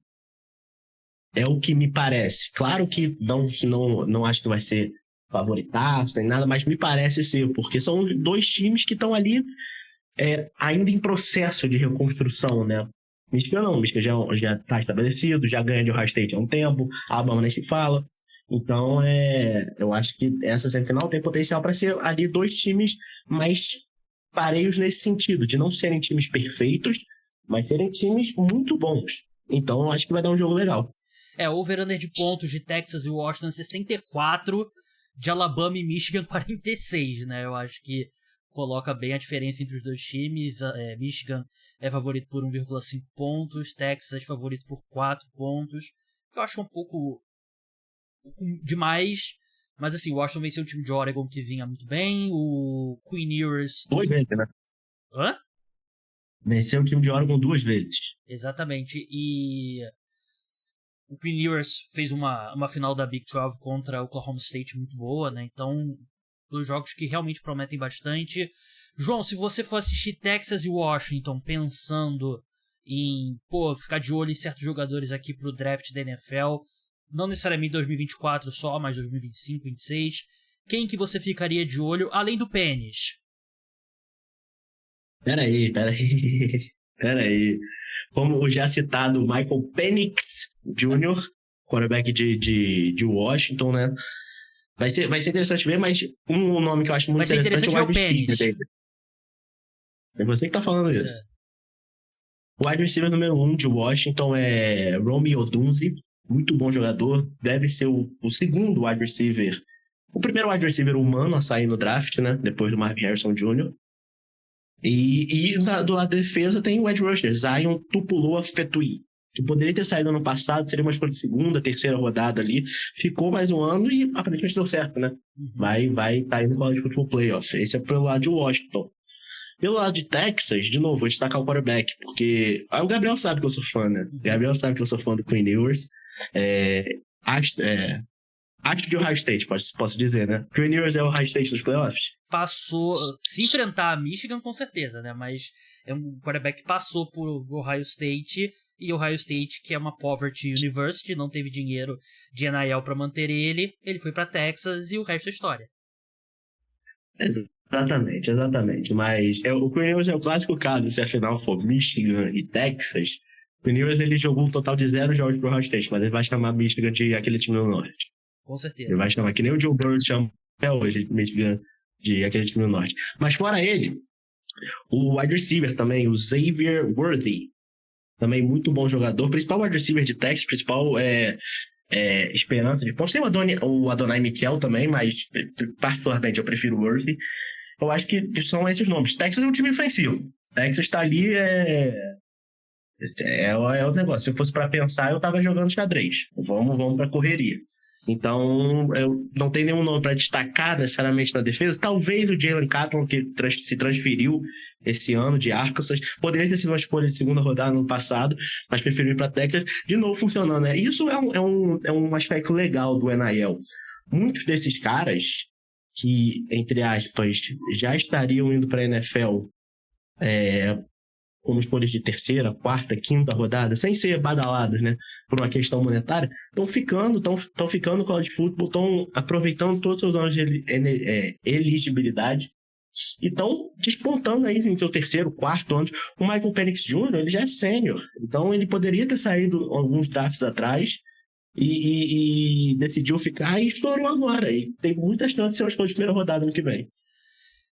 É o que me parece. Claro que não acho que vai ser favoritaço, nem nada, mas me parece ser, porque são 2 times que estão ali ainda em processo de reconstrução, né? Michigan não, Michigan já tá estabelecido, já ganha de Ohio State há um tempo, Alabama nem se fala. Então, eu acho que essa semifinal tem potencial para ser ali dois times mais pareios nesse sentido, de não serem times perfeitos, mas serem times muito bons. Então, eu acho que vai dar um jogo legal. Over-under de pontos de Texas e Washington 64, de Alabama e Michigan 46, né? Eu acho que coloca bem a diferença entre os dois times. Michigan é favorito por 1,5 pontos, Texas favorito por 4 pontos. Eu acho um pouco demais, mas assim, o Washington venceu o time de Oregon que vinha muito bem, o Queen Ewers... 2 vezes, né? Hã? Venceu o time de Oregon 2 vezes. Exatamente, e o Queen Ewers fez uma final da Big 12 contra o Oklahoma State muito boa, né? Então, dois jogos que realmente prometem bastante. João, se você for assistir Texas e Washington pensando em ficar de olho em certos jogadores aqui pro draft da NFL, não necessariamente 2024 só, mas 2025, 2026, quem que você ficaria de olho, além do Pennis? Peraí. Como o já citado Michael Penix Jr., quarterback de Washington, né? Vai ser interessante ver, mas um nome que eu acho muito interessante é o wide receiver dele. É você que tá falando isso. O wide receiver número 1 de Washington é Rome Odunze, muito bom jogador, deve ser o segundo wide receiver, o primeiro wide receiver humano a sair no draft, né? Depois do Marvin Harrison Jr. E do lado da defesa tem o edge rusher, Zion Tupuloa Fetui, que poderia ter saído ano passado, seria uma escolha de segunda, terceira rodada ali, ficou mais um ano e aparentemente deu certo, né? Vai tá indo no College Football Playoff. Esse é pelo lado de Washington. Pelo lado de Texas, de novo, vou destacar o quarterback, porque o Gabriel sabe que eu sou fã, né? O Gabriel sabe que eu sou fã do Queen Ewers. Acho de Ohio State, posso dizer, né? Queen Ewers é o Ohio State dos playoffs. Passou, se enfrentar a Michigan com certeza, né? Mas é um quarterback que passou por Ohio State, e Ohio State, que é uma poverty university, não teve dinheiro de NIL para manter ele foi para Texas e o resto é história. Exatamente. Mas o Queen Ewers é o clássico caso, se a final for Michigan e Texas. O Queen Ewers ele jogou um total de 0 jogos pro Ohio State, mas ele vai chamar Michigan de aquele time do Norte. Com certeza. Ele vai chamar, que nem o Joe Burrow chama até hoje, Michigan de aquele time do Norte. Mas fora ele, o wide receiver também, o Xavier Worthy, também muito bom jogador, principal wide receiver de Texas, principal esperança de pontos. Tem o Adonai Mitchell também, mas particularmente eu prefiro o Worthy. Eu acho que são esses nomes. Texas é um time ofensivo. Texas está ali, o negócio. Se eu fosse para pensar, eu tava jogando xadrez. Vamos para correria. Então, eu não tenho nenhum nome para destacar necessariamente na defesa. Talvez o Jalen Catlin, que se transferiu esse ano de Arkansas, poderia ter sido uma escolha de segunda rodada no passado, mas preferiu ir para Texas, de novo funcionando, né? Isso é um aspecto legal do NIL. Muitos desses caras que, entre aspas, já estariam indo para a NFL como escolhas de terceira, quarta, quinta rodada, sem ser badalados, né, por uma questão monetária, estão ficando no college football, estão aproveitando todos os seus anos de elegibilidade e estão despontando aí em seu terceiro, quarto ano. O Michael Penix Jr., ele já é sênior, então ele poderia ter saído alguns drafts atrás e decidiu ficar e estourou agora. E tem muitas chances de ser uma escolha de primeira rodada no que vem.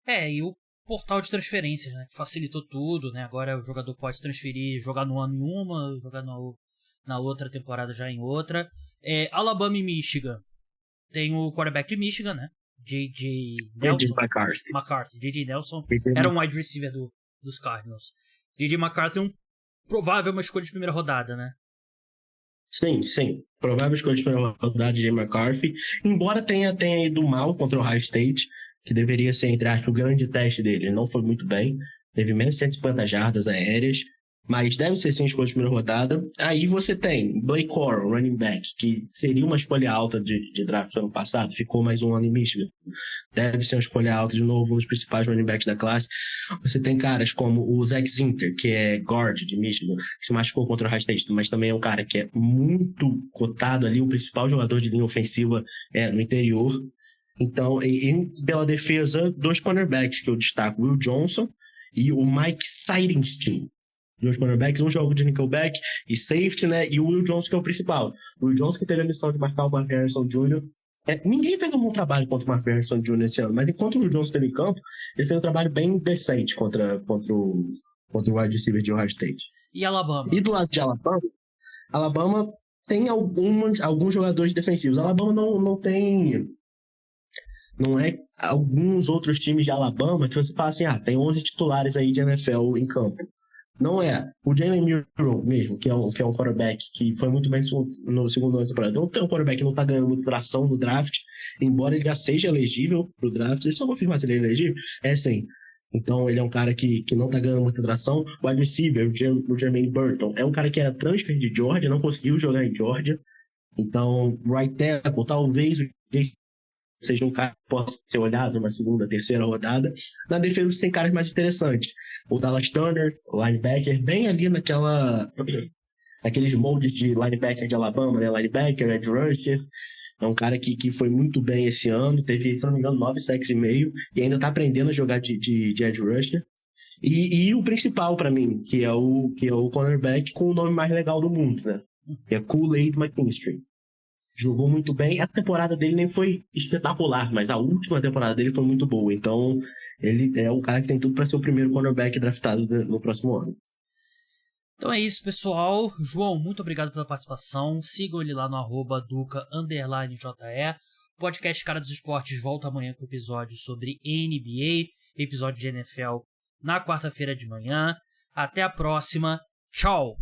E o portal de transferências, né, que facilitou tudo, né? Agora o jogador pode se transferir, jogar no ano em uma, jogar na outra temporada já em outra. Alabama e Michigan. Tem o quarterback de Michigan, né? J.J. Nelson. McCarthy. J.J. Nelson era um wide receiver dos Cardinals. J.J. McCarthy é um provável uma escolha de primeira rodada, né? Sim. Provável escolha de primeira rodada de J.J. McCarthy. Embora tenha ido mal contra o Ohio State, que deveria ser, entre aspas, o grande teste dele. Ele não foi muito bem, teve menos de 150 jardas aéreas, mas deve ser sim escolha de primeira rodada. Aí você tem Blake Corum, running back, que seria uma escolha alta de draft ano passado, ficou mais um ano em Michigan. Deve ser uma escolha alta de novo, um dos principais running backs da classe. Você tem caras como o Zach Zinter, que é guard de Michigan, que se machucou contra o Ohio State, mas também é um cara que é muito cotado ali, o principal jogador de linha ofensiva no interior. Então, pela defesa, 2 cornerbacks que eu destaco, Will Johnson e o Mike Seidenstein, 2 cornerbacks, um jogo de nickelback e safety, né? E o Will Jones, que é o principal. O Will Jones que teve a missão de marcar o Mark Harrison Jr. Ninguém fez um bom trabalho contra o Mark Harrison Jr. esse ano, mas enquanto o Will Jones esteve em campo, ele fez um trabalho bem decente contra o wide receiver de Ohio State. E Alabama? E do lado de Alabama tem alguns jogadores defensivos. Alabama não tem... Não é alguns outros times de Alabama que você fala assim, tem 11 titulares aí de NFL em campo. Não é. O Jalen Milroe mesmo, que é um quarterback que foi muito bem no segundo ano da temporada. Não tem um quarterback que não tá ganhando muita tração no draft, embora ele já seja elegível pro draft. Deixa eu só confirmar se ele é elegível. É sim. Então ele é um cara que não tá ganhando muita tração. O wide receiver, o Jermaine Burton, é um cara que era transfer de Georgia, não conseguiu jogar em Georgia. Então, right tackle, talvez o seja um cara que possa ser olhado numa segunda, terceira rodada. Na defesa você tem caras mais interessantes. O Dallas Turner, linebacker, bem ali naqueles moldes de linebacker de Alabama, né? Linebacker, edge rusher. É um cara que foi muito bem esse ano, teve, se não me engano, 9 sacks e meio, e ainda tá aprendendo a jogar de edge rusher. E o principal para mim, que é o cornerback com o nome mais legal do mundo, né? Que é Kool-Aid McKinstry. Jogou muito bem. A temporada dele nem foi espetacular, mas a última temporada dele foi muito boa. Então, ele é um cara que tem tudo para ser o primeiro cornerback draftado no próximo ano. Então é isso, pessoal. João, muito obrigado pela participação. Sigam ele lá no @duca_JE. O podcast Cara dos Esportes volta amanhã com episódio sobre NBA, episódio de NFL na quarta-feira de manhã. Até a próxima. Tchau!